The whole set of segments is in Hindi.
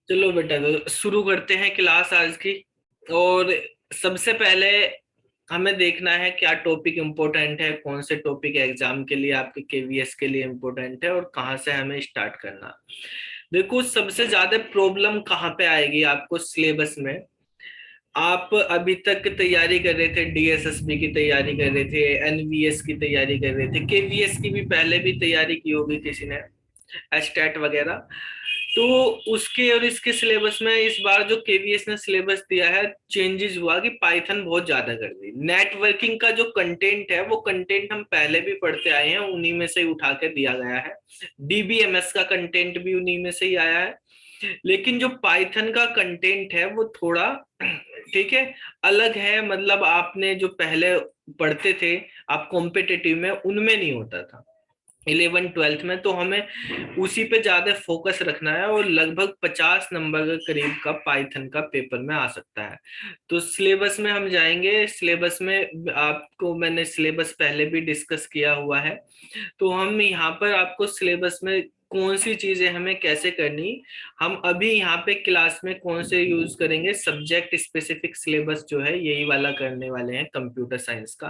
चलो बेटा, तो शुरू करते हैं क्लास आज की। और सबसे पहले हमें देखना है क्या टॉपिक इम्पोर्टेंट है, कौन से टॉपिक एग्जाम के लिए, आपके केवीएस के लिए इम्पोर्टेंट है और कहाँ से हमें स्टार्ट करना। देखो, सबसे ज्यादा प्रॉब्लम कहाँ पे आएगी आपको सिलेबस में। आप अभी तक तैयारी कर रहे थे, डीएसएसबी की तैयारी कर रहे थे, एनवीएस की तैयारी कर रहे थे, केवीएस की भी पहले भी तैयारी की होगी किसी ने, एस्टेट वगैरह। तो उसके और इसके सिलेबस में इस बार जो केवीएस ने सिलेबस दिया है, चेंजेस हुआ कि पाइथन बहुत ज्यादा कर दी। नेटवर्किंग का जो कंटेंट है, वो कंटेंट हम पहले भी पढ़ते आए हैं, उन्हीं में से ही उठा के दिया गया है। डीबीएमएस का कंटेंट भी उन्हीं में से ही आया है। लेकिन जो पाइथन का कंटेंट है वो थोड़ा ठीक है, अलग है। मतलब आपने जो पहले पढ़ते थे आप कॉम्पिटिटिव में, उनमें नहीं होता था 11th-12th में। तो हमें उसी पे ज्यादा फोकस रखना है और लगभग 50 नंबर के करीब का पाइथन का पेपर में आ सकता है। तो सिलेबस में हम जाएंगे। सिलेबस में आपको मैंने सिलेबस पहले भी डिस्कस किया हुआ है। तो हम यहाँ पर आपको सिलेबस में कौन सी चीजें हमें कैसे करनी, हम अभी यहाँ पे क्लास में कौन से यूज करेंगे, सब्जेक्ट स्पेसिफिक सिलेबस जो है यही वाला करने वाले हैं, कंप्यूटर साइंस का।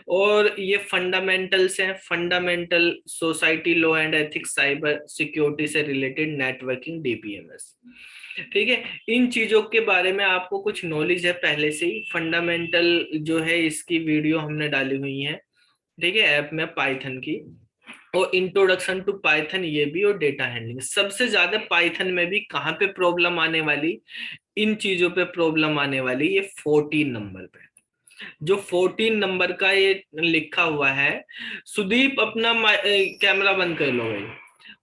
और ये फंडामेंटल्स हैं, fundamental society law and ethics, cyber security से रिलेटेड, नेटवर्किंग, डीबीएमएस। ठीक है, इन चीजों के बारे में आपको कुछ नॉलेज है पहले से ही। फंडामेंटल जो है इसकी वीडियो हमने डाली हुई है, ठीक है, ऐप में पाइथन की। और इंट्रोडक्शन टू पाइथन ये भी, और डेटा हैंडलिंग। सबसे ज्यादा पाइथन में भी कहाँ पे प्रॉब्लम आने वाली, इन चीजों पे प्रॉब्लम आने वाली, ये 14 नंबर पे। जो 14 नंबर का ये लिखा हुआ है, सुदीप अपना कैमरा बंद कर लो भाई।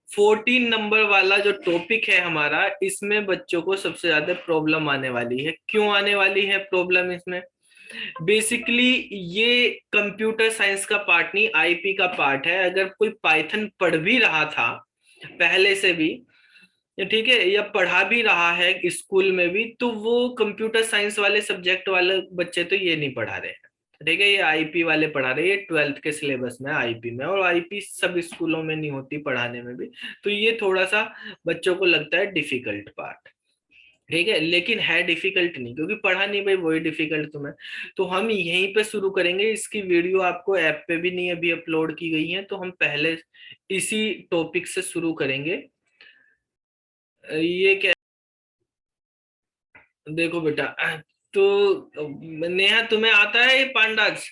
14 नंबर वाला जो टॉपिक है हमारा, इसमें बच्चों को सबसे ज्यादा प्रॉब्लम आने वाली है। क्यों आने वाली है प्रॉब्लम इसमें? बेसिकली ये कंप्यूटर साइंस का पार्ट नहीं, आईपी का पार्ट है। अगर कोई पाइथन पढ़ भी रहा था पहले से भी, ठीक है, या पढ़ा भी रहा है स्कूल में भी, तो वो कंप्यूटर साइंस वाले सब्जेक्ट वाले बच्चे तो ये नहीं पढ़ा रहे हैं। ठीक है, ये आईपी वाले पढ़ा रहे हैं। ये 12th के सिलेबस में आईपी में, और आईपी सब स्कूलों में नहीं होती पढ़ाने में भी। तो ये थोड़ा सा बच्चों को लगता है डिफिकल्ट पार्ट। ठीक है, लेकिन है डिफिकल्ट नहीं, क्योंकि पढ़ा नहीं भाई, वही डिफिकल्ट तुम्हें। तो हम यहीं पे शुरू करेंगे। इसकी वीडियो आपको ऐप पे भी नहीं अभी अपलोड की गई है, तो हम पहले इसी टॉपिक से शुरू करेंगे। ये क्या, देखो बेटा, तो नेहा तुम्हें आता है ये पांडाज,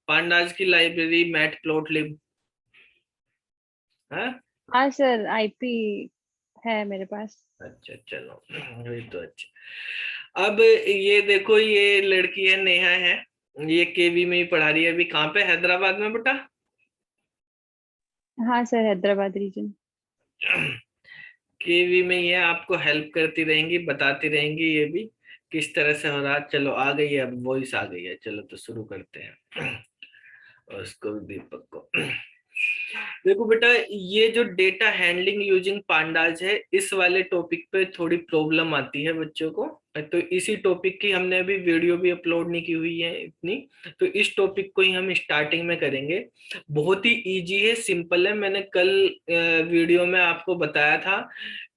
पांडाज की लाइब्रेरी, मैट प्लॉट लिब है? हाँ सर, आईपी है मेरे पास। अच्छा, चलो ये तो अच्छा। अब ये देखो, ये लड़की है, नेहा है, ये केवी में ही पढ़ा रही है अभी। कहाँ पे? हैदराबाद में बेटा? हाँ सर, हैदराबाद रीजन। केवी में ही है, आपको हेल्प करती रहेंगी, बताती रहेंगी ये भी किस तरह से हो रहा। चलो आ गई है, अब वॉइस आ गई है। चलो तो शुरू करते हैं। और उसको भी, दीपक को। देखो बेटा, ये जो डेटा हैंडलिंग यूजिंग पांडाज है, इस वाले टॉपिक पे थोड़ी प्रॉब्लम आती है बच्चों को। तो इसी टॉपिक की हमने अभी वीडियो भी अपलोड नहीं की हुई है इतनी। तो इस टॉपिक को ही हम स्टार्टिंग में करेंगे। बहुत ही इजी है, सिंपल है। मैंने कल वीडियो में आपको बताया था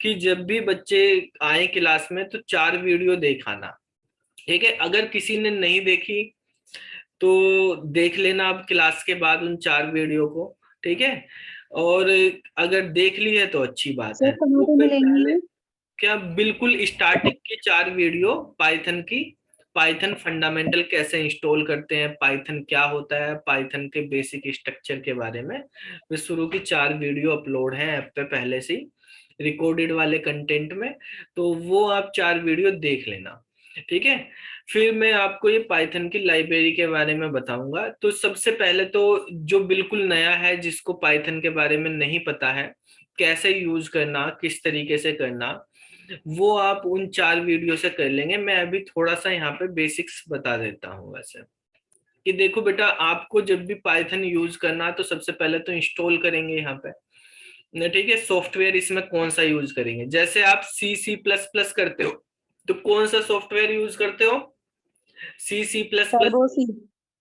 कि जब भी बच्चे आए क्लास में तो 4 वीडियो देखाना। ठीक है, अगर किसी ने नहीं देखी तो देख लेना अब क्लास के बाद उन 4 वीडियो को। ठीक है, और अगर देख ली है तो अच्छी बात सर है। कहाँ तो पे फिर मिलेंगी पहले ये? क्या, बिल्कुल स्टार्टिंग की 4 वीडियो पाइथन की। पाइथन फंडामेंटल कैसे इंस्टॉल करते हैं, पाइथन क्या होता है, पाइथन के बेसिक स्ट्रक्चर के बारे में वे शुरू की 4 वीडियो अपलोड हैं ऐप पे पहले से ही, रिकॉर्डेड वाले कंटेंट में। तो वो आप 4 वीडियो देख लेना। ठीक है, फिर मैं आपको ये पाइथन की लाइब्रेरी के बारे में बताऊंगा। तो सबसे पहले तो जो बिल्कुल नया है, जिसको पाइथन के बारे में नहीं पता है, कैसे यूज करना, किस तरीके से करना, वो आप उन 4 वीडियो से कर लेंगे। मैं अभी थोड़ा सा यहाँ पे बेसिक्स बता देता हूँ वैसे। कि देखो बेटा, आपको जब भी पाइथन यूज करना तो सबसे पहले तो इंस्टॉल करेंगे यहाँ पे ना। ठीक है, सॉफ्टवेयर इसमें कौन सा यूज करेंगे? जैसे आप C++ करते हो, तो कौन सा सॉफ्टवेयर यूज करते हो? C++। टर्बो सी।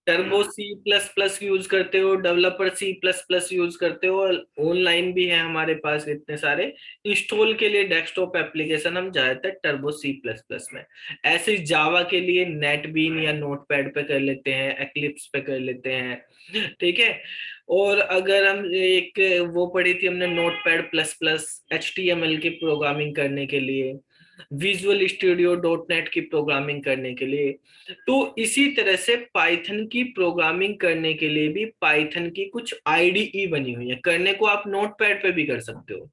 टर्बो C++ यूज करते हो, डेवलपर C++ यूज करते हो, ऑनलाइन भी है हमारे पास इतने सारे। इंस्टॉल के लिए डेस्कटॉप एप्लीकेशन हम ज्यादातर टर्बो C++ में, ऐसे जावा के लिए नेटबीन या नोटपैड पे कर लेते हैं, एक्लिप्स पे कर लेते हैं, ठीक है। और अगर हम एक वो पढ़ी थी हमने नोटपैड प्लस प्लस HTML की प्रोग्रामिंग करने के लिए, विजुअल स्टूडियो .NET की प्रोग्रामिंग करने के लिए, तो इसी तरह से पाइथन की प्रोग्रामिंग करने के लिए भी पाइथन की कुछ IDE बनी हुई है। करने को आप नोटपैड पे भी कर सकते हो,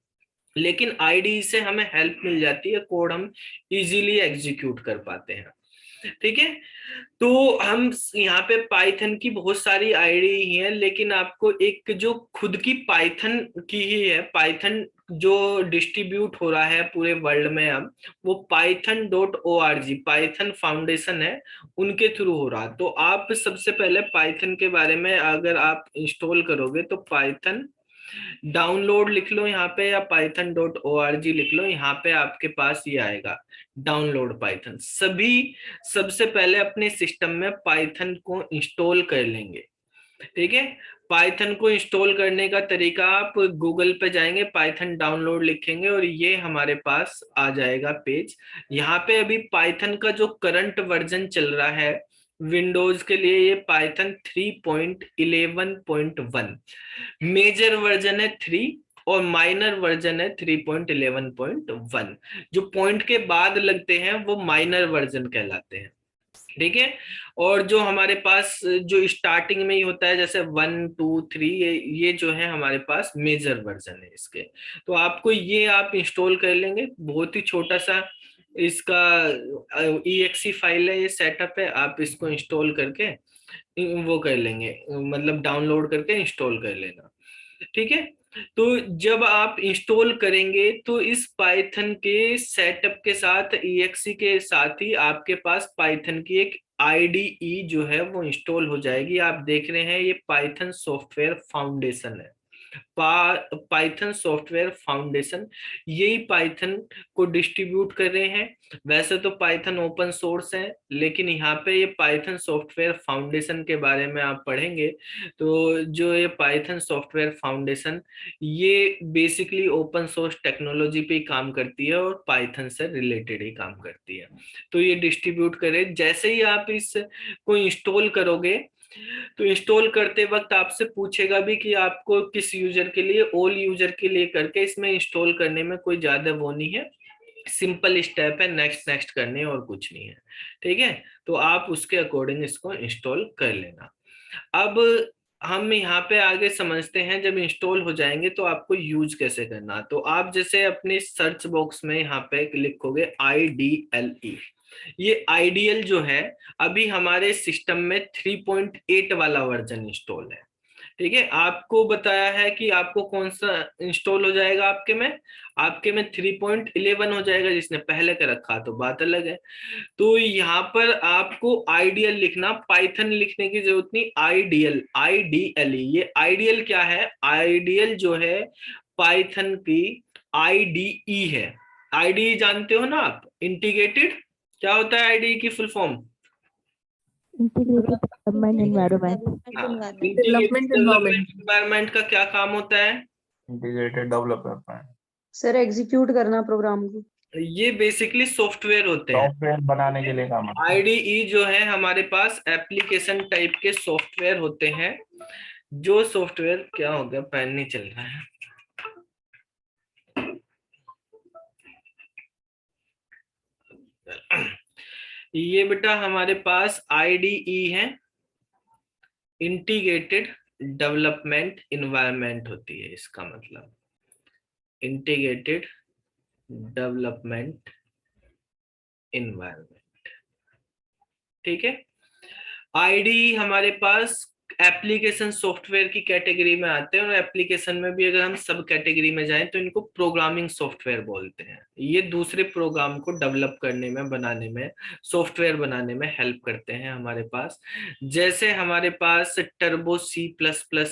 लेकिन IDE से हमें हेल्प मिल जाती है, कोड हम इजीली एग्जीक्यूट कर पाते हैं, ठीक है। तो हम यहाँ पे पाइथन की बहुत सारी आईडी ही है, लेकिन आपको एक जो खुद की पाइथन की ही है, पाइथन जो डिस्ट्रीब्यूट हो रहा है पूरे वर्ल्ड में अब, वो python.org पाइथन फाउंडेशन है, उनके थ्रू हो रहा। तो आप सबसे पहले पाइथन के बारे में अगर आप इंस्टॉल करोगे तो पाइथन डाउनलोड लिख लो यहाँ पे, या python.org लिख लो, यहाँ पे आपके पास ये आएगा डाउनलोड पाइथन। सभी सबसे पहले अपने सिस्टम में पाइथन को इंस्टॉल कर लेंगे, ठीक है। पाइथन को इंस्टॉल करने का तरीका, आप गूगल पे जाएंगे, पाइथन डाउनलोड लिखेंगे और ये हमारे पास आ जाएगा पेज। यहाँ पे अभी पाइथन का जो करंट वर्जन चल रहा है विंडोज के लिए, ये पाइथन 3.11.1 मेजर वर्जन है 3 और माइनर वर्जन है 3.11.1। जो पॉइंट के बाद लगते हैं वो माइनर वर्जन कहलाते हैं, ठीक है। और जो हमारे पास जो स्टार्टिंग में ही होता है जैसे 1 2 3, ये जो है हमारे पास मेजर वर्जन है इसके। तो आपको ये आप इंस्टॉल कर लेंगे, बहुत ही छोटा सा इसका EXE फाइल है, ये सेटअप है, आप इसको इंस्टॉल करके वो कर लेंगे, मतलब डाउनलोड करके इंस्टॉल कर लेना, ठीक है। तो जब आप इंस्टॉल करेंगे तो इस पाइथन के सेटअप के साथ, EXE के साथ ही आपके पास पाइथन की एक IDE जो है वो इंस्टॉल हो जाएगी। आप देख रहे हैं ये पाइथन सॉफ्टवेयर फाउंडेशन है, पाइथन सॉफ्टवेयर फाउंडेशन, यही पाइथन को डिस्ट्रीब्यूट कर रहे हैं। वैसे तो पाइथन ओपन सोर्स है, लेकिन यहाँ पे ये पाइथन सॉफ्टवेयर फाउंडेशन के बारे में आप पढ़ेंगे तो जो ये पाइथन सॉफ्टवेयर फाउंडेशन, ये बेसिकली ओपन सोर्स टेक्नोलॉजी पे ही काम करती है और पाइथन से रिलेटेड ही काम करती है। तो ये डिस्ट्रीब्यूट करे, जैसे ही आप इसको इंस्टॉल करोगे तो इंस्टॉल करते वक्त आपसे पूछेगा भी कि आपको किस यूजर के लिए, ऑल यूजर के लिए करके, इसमें इंस्टॉल करने में कोई ज्यादा वो नहीं है, सिंपल स्टेप है, नेक्स्ट नेक्स्ट करने और कुछ नहीं है, ठीक है। तो आप उसके अकॉर्डिंग इसको इंस्टॉल कर लेना। अब हम यहाँ पे आगे समझते हैं, जब इंस्टॉल हो जाएंगे तो आपको यूज कैसे करना। तो आप जैसे अपने सर्च बॉक्स में यहाँ पे लिखोगे IDLE, ये आइडियल जो है अभी हमारे सिस्टम में 3.8 वाला वर्जन इंस्टॉल है, ठीक है। आपको बताया है कि आपको कौन सा इंस्टॉल हो जाएगा, आपके में 3.11 हो जाएगा, जिसने पहले का रखा तो बात अलग है। तो यहाँ पर आपको आइडियल लिखना, पाइथन लिखने की जरूरत नहीं, आइडियल IDLE। ये आइडियल क्या है, आइडियल जो है पाइथन की IDE है। IDE जानते हो ना आप, इंटीग्रेटेड, क्या होता है IDE की full form? Integrated development environment. Integrated development environment का क्या काम होता है? इंटीग्रेटेड डेवलपमेंट सर एग्जीक्यूट करना प्रोग्राम को। ये बेसिकली सॉफ्टवेयर होते हैं, सॉफ्टवेयर बनाने के लिए काम आता है। IDE जो है हमारे पास एप्लीकेशन टाइप के सॉफ्टवेयर होते हैं। जो सॉफ्टवेयर, क्या हो गया, पेन नहीं चल रहा है। ये बेटा हमारे पास IDE है, इंटीग्रेटेड डेवलपमेंट इन्वायरमेंट होती है, इसका मतलब इंटीग्रेटेड डेवलपमेंट इन्वायरमेंट, ठीक है। IDE हमारे पास एप्लीकेशन सॉफ्टवेयर की कैटेगरी में आते हैं, और एप्लीकेशन में भी अगर हम सब कैटेगरी में जाएं तो इनको प्रोग्रामिंग सॉफ्टवेयर बोलते हैं। ये दूसरे प्रोग्राम को डेवलप करने में, बनाने में, सॉफ्टवेयर बनाने में हेल्प करते हैं हमारे पास। जैसे हमारे पास टर्बो C++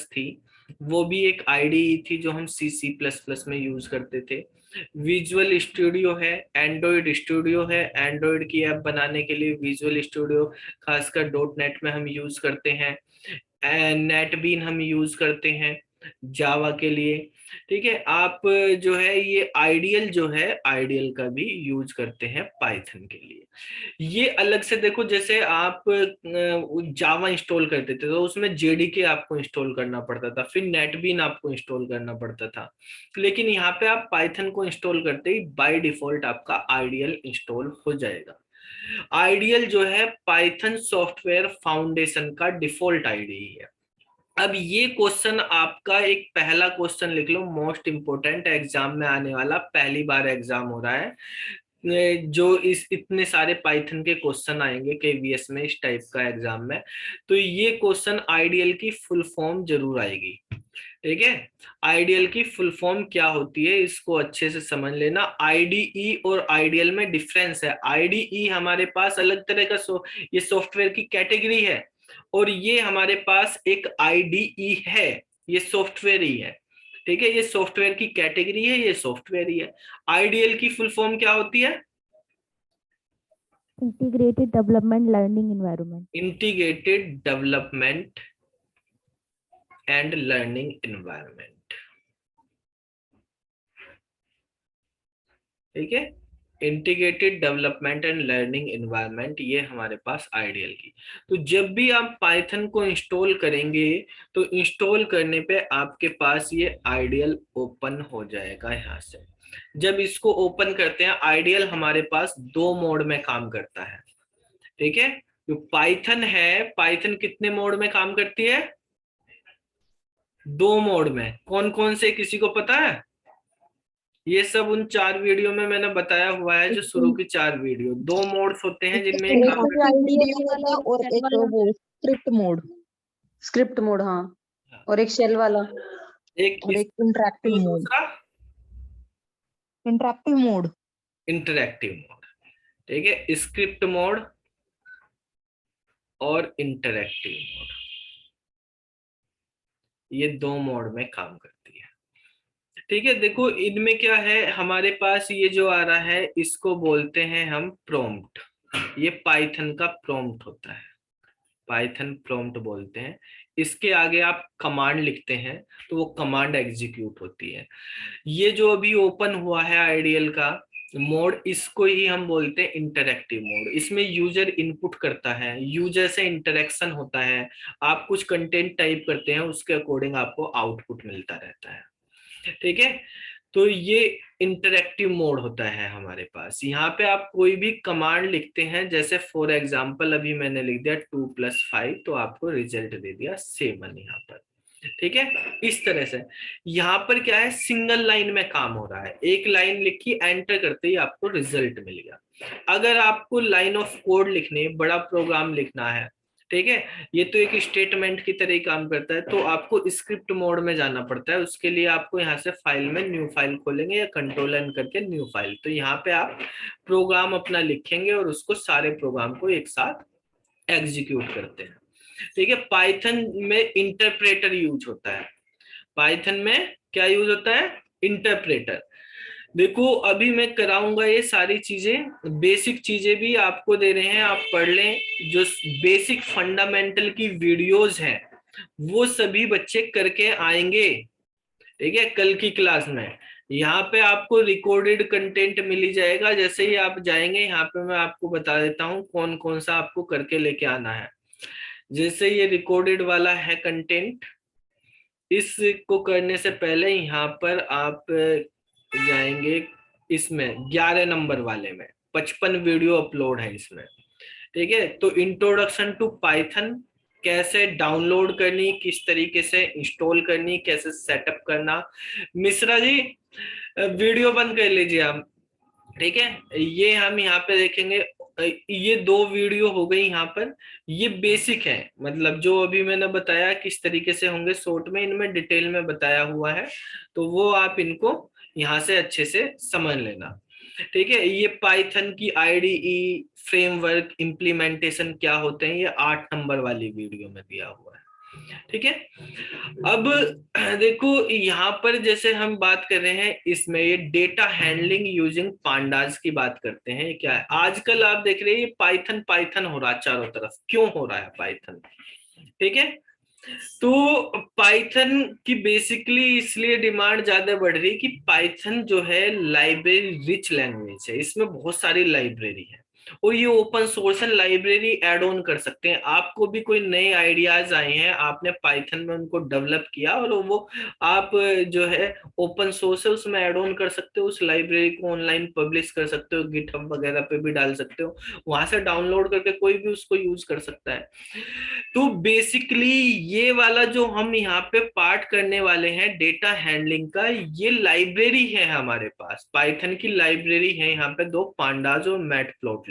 थी, वो भी एक आईडीई थी जो हम C++ में यूज करते थे। विजुअल स्टूडियो है, एंड्रॉइड स्टूडियो है, एंड्रॉइड की ऐप बनाने के लिए विजुअल स्टूडियो खासकर .NET में हम यूज करते हैं। नेटबीन हम यूज करते हैं जावा के लिए। ठीक है, आप जो है ये आइडियल जो है, आइडियल का भी यूज करते हैं पाइथन के लिए। ये अलग से देखो, जैसे आप जावा इंस्टॉल करते थे तो उसमें जेडीके आपको इंस्टॉल करना पड़ता था, फिर नेटबीन आपको इंस्टॉल करना पड़ता था। लेकिन यहाँ पे आप पाइथन को इंस्टॉल करते ही बाय डिफॉल्ट आपका आइडियल इंस्टॉल हो जाएगा। आइडियल जो है पाइथन सॉफ्टवेयर फाउंडेशन का डिफॉल्ट आईडीई है। अब ये क्वेश्चन आपका एक पहला क्वेश्चन लिख लो, मोस्ट इंपोर्टेंट एग्जाम में आने वाला, पहली बार एग्जाम हो रहा है जो इस इतने सारे पाइथन के क्वेश्चन आएंगे केवीएस में इस टाइप का एग्जाम में, तो ये क्वेश्चन आइडियल की फुल फॉर्म जरूर आएगी। ठीक है, आइडियल की फुल फॉर्म क्या होती है इसको अच्छे से समझ लेना। आईडीई और आइडियल में डिफरेंस है। आईडीई हमारे पास अलग तरह का ये सॉफ्टवेयर की कैटेगरी है, और ये हमारे पास एक आईडीई है, ये सॉफ्टवेयर ही है। ठीक है, ये सॉफ्टवेयर की कैटेगरी है, ये सॉफ्टवेयर ही है। आइडियल की फुल फॉर्म क्या होती है? Integrated development learning environment. Integrated development and learning environment. ठीक है, integrated development and learning environment, ये हमारे पास आइडियल की। तो जब भी आप पाइथन को इंस्टॉल करेंगे तो इंस्टॉल करने पे आपके पास ये आइडियल ओपन हो जाएगा यहाँ से। जब इसको ओपन करते हैं, आइडियल हमारे पास दो मोड में काम करता है। ठीक है, जो पाइथन है, पाइथन कितने मोड में काम करती है? दो मोड में। कौन कौन से, किसी को पता है? ये सब उन 4 वीडियो में मैंने बताया हुआ है, जो शुरू की 4 वीडियो। 2 मोड्स होते हैं जिनमें एक काम वीडियो वाला और एक वो स्क्रिप्ट मोड। स्क्रिप्ट मोड, हाँ, और एक शेल वाला, एक और एक इंटरैक्टिव मोड। दूसरा इंटरैक्टिव मोड। Interactive mode. ठीक है, स्क्रिप्ट मोड और इंटरैक्टिव मोड, ये 2 मोड में काम करती है। ठीक है, देखो इनमें क्या है, हमारे पास ये जो आ रहा है इसको बोलते हैं हम प्रॉम्प्ट। ये पाइथन का प्रॉम्प्ट होता है, पाइथन प्रॉम्प्ट बोलते हैं। इसके आगे आप कमांड लिखते हैं तो वो कमांड एग्जीक्यूट होती है। ये जो अभी ओपन हुआ है आइडियल का मोड, इसको ही हम बोलते हैं इंटरैक्टिव मोड। इसमें यूजर इनपुट करता है, यूजर से इंटरेक्शन होता है, आप कुछ कंटेंट टाइप करते हैं, उसके अकॉर्डिंग आपको आउटपुट मिलता रहता है। ठीक है, तो ये इंटरैक्टिव मोड होता है हमारे पास। यहाँ पे आप कोई भी कमांड लिखते हैं, जैसे फॉर एग्जांपल अभी मैंने लिख दिया 2 + 5, तो आपको रिजल्ट दे दिया 7 यहाँ पर। ठीक है, इस तरह से यहाँ पर क्या है, सिंगल लाइन में काम हो रहा है। एक लाइन लिखी, एंटर करते ही आपको रिजल्ट मिल गया। अगर आपको लाइन ऑफ कोड लिखने, बड़ा प्रोग्राम लिखना है, ठीक है, ये तो एक स्टेटमेंट की तरह ही काम करता है, तो आपको स्क्रिप्ट मोड में जाना पड़ता है। उसके लिए आपको यहाँ से फाइल में न्यू फाइल खोलेंगे या कंट्रोल N करके न्यू फाइल, तो यहाँ पे आप प्रोग्राम अपना लिखेंगे और उसको सारे प्रोग्राम को एक साथ एग्जीक्यूट करते हैं। ठीक है, पाइथन में इंटरप्रेटर यूज होता है। पाइथन में क्या यूज होता है? इंटरप्रेटर। देखो अभी मैं कराऊंगा ये सारी चीजें, बेसिक चीजें भी आपको दे रहे हैं, आप पढ़ लें। जो बेसिक फंडामेंटल की वीडियोस हैं वो सभी बच्चे करके आएंगे। ठीक है, कल की क्लास में यहाँ पे आपको रिकॉर्डेड कंटेंट मिल ही जाएगा। जैसे ही आप जाएंगे यहाँ पे मैं आपको बता देता हूँ कौन कौन सा आपको करके लेके आना है। जैसे ये रिकॉर्डेड वाला है कंटेंट, इसको करने से पहले यहाँ पर आप जाएंगे, इसमें 11 नंबर वाले में 55 वीडियो अपलोड है इसमें। ठीक है, तो इंट्रोडक्शन टू पाइथन, कैसे डाउनलोड करनी, किस तरीके से इंस्टॉल करनी, कैसे सेटअप करना। मिश्रा जी वीडियो बंद कर लीजिए आप। ठीक है, ये हम यहाँ पे देखेंगे, ये 2 वीडियो हो गई यहाँ पर। ये बेसिक है, मतलब जो अभी मैंने बताया किस तरीके से होंगे शॉर्ट में, इनमें डिटेल में बताया हुआ है, तो वो आप इनको यहाँ से अच्छे से समझ लेना। ठीक है, ये पाइथन की आईडीई फ्रेमवर्क इम्प्लीमेंटेशन क्या होते हैं, ये 8 नंबर वाली वीडियो में दिया हुआ है। ठीक है। अब देखो यहाँ पर जैसे हम बात कर रहे हैं, इसमें ये डेटा हैंडलिंग यूजिंग पांडास की बात करते हैं। क्या है आजकल आप देख रहे हैं, ये पाइथन पाइथन हो रहा है चारों तरफ। क्यों हो रहा है पाइथन? ठीक है, तो पाइथन की बेसिकली इसलिए डिमांड ज्यादा बढ़ रही है कि पाइथन जो है लाइब्रेरी रिच लैंग्वेज है, इसमें बहुत सारी लाइब्रेरी है और ये open source library add on कर सकते हैं। आपको भी कोई नए आइडियाज आए हैं, आपने पाइथन में उनको डेवलप किया और वो आप जो है ओपन सोर्स है उसमें एड ऑन कर सकते हो, उस लाइब्रेरी को ऑनलाइन पब्लिश कर सकते हो, गिटहब वगैरह पे भी डाल सकते हो, वहां से डाउनलोड करके कोई भी उसको यूज कर सकता है। तो बेसिकली ये वाला जो हम यहाँ पे पार्ट करने वाले हैं डेटा हैंडलिंग का, ये लाइब्रेरी है हमारे पास, पाइथन की लाइब्रेरी है यहाँ पे दो, पांडास और मैटप्लॉटलिब।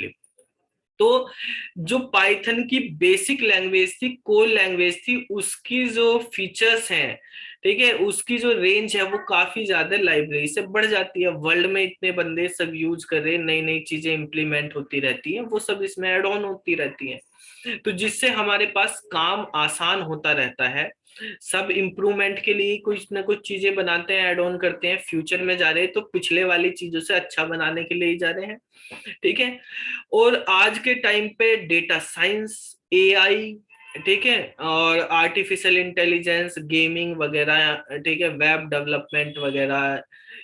तो जो पाइथन की बेसिक लैंग्वेज थी, कोर लैंग्वेज थी, उसकी जो फीचर्स हैं, ठीक है, उसकी जो रेंज है वो काफी ज्यादा लाइब्रेरी से बढ़ जाती है। वर्ल्ड में इतने बंदे सब यूज कर रहे हैं, नई नई चीजें इंप्लीमेंट होती रहती हैं, वो सब इसमें ऐड ऑन होती रहती हैं, तो जिससे हमारे पास काम आसान होता रहता है। सब इम्प्रूवमेंट के लिए कुछ ना कुछ चीजें बनाते हैं, ऐड ऑन करते हैं, फ्यूचर में जा रहे हैं तो पिछले वाली चीजों से अच्छा बनाने के लिए ही जा रहे हैं। ठीक है, और आज के टाइम पे डेटा साइंस, एआई, ठीक है, और आर्टिफिशियल इंटेलिजेंस, गेमिंग वगैरह, ठीक है, वेब डेवलपमेंट वगैरह,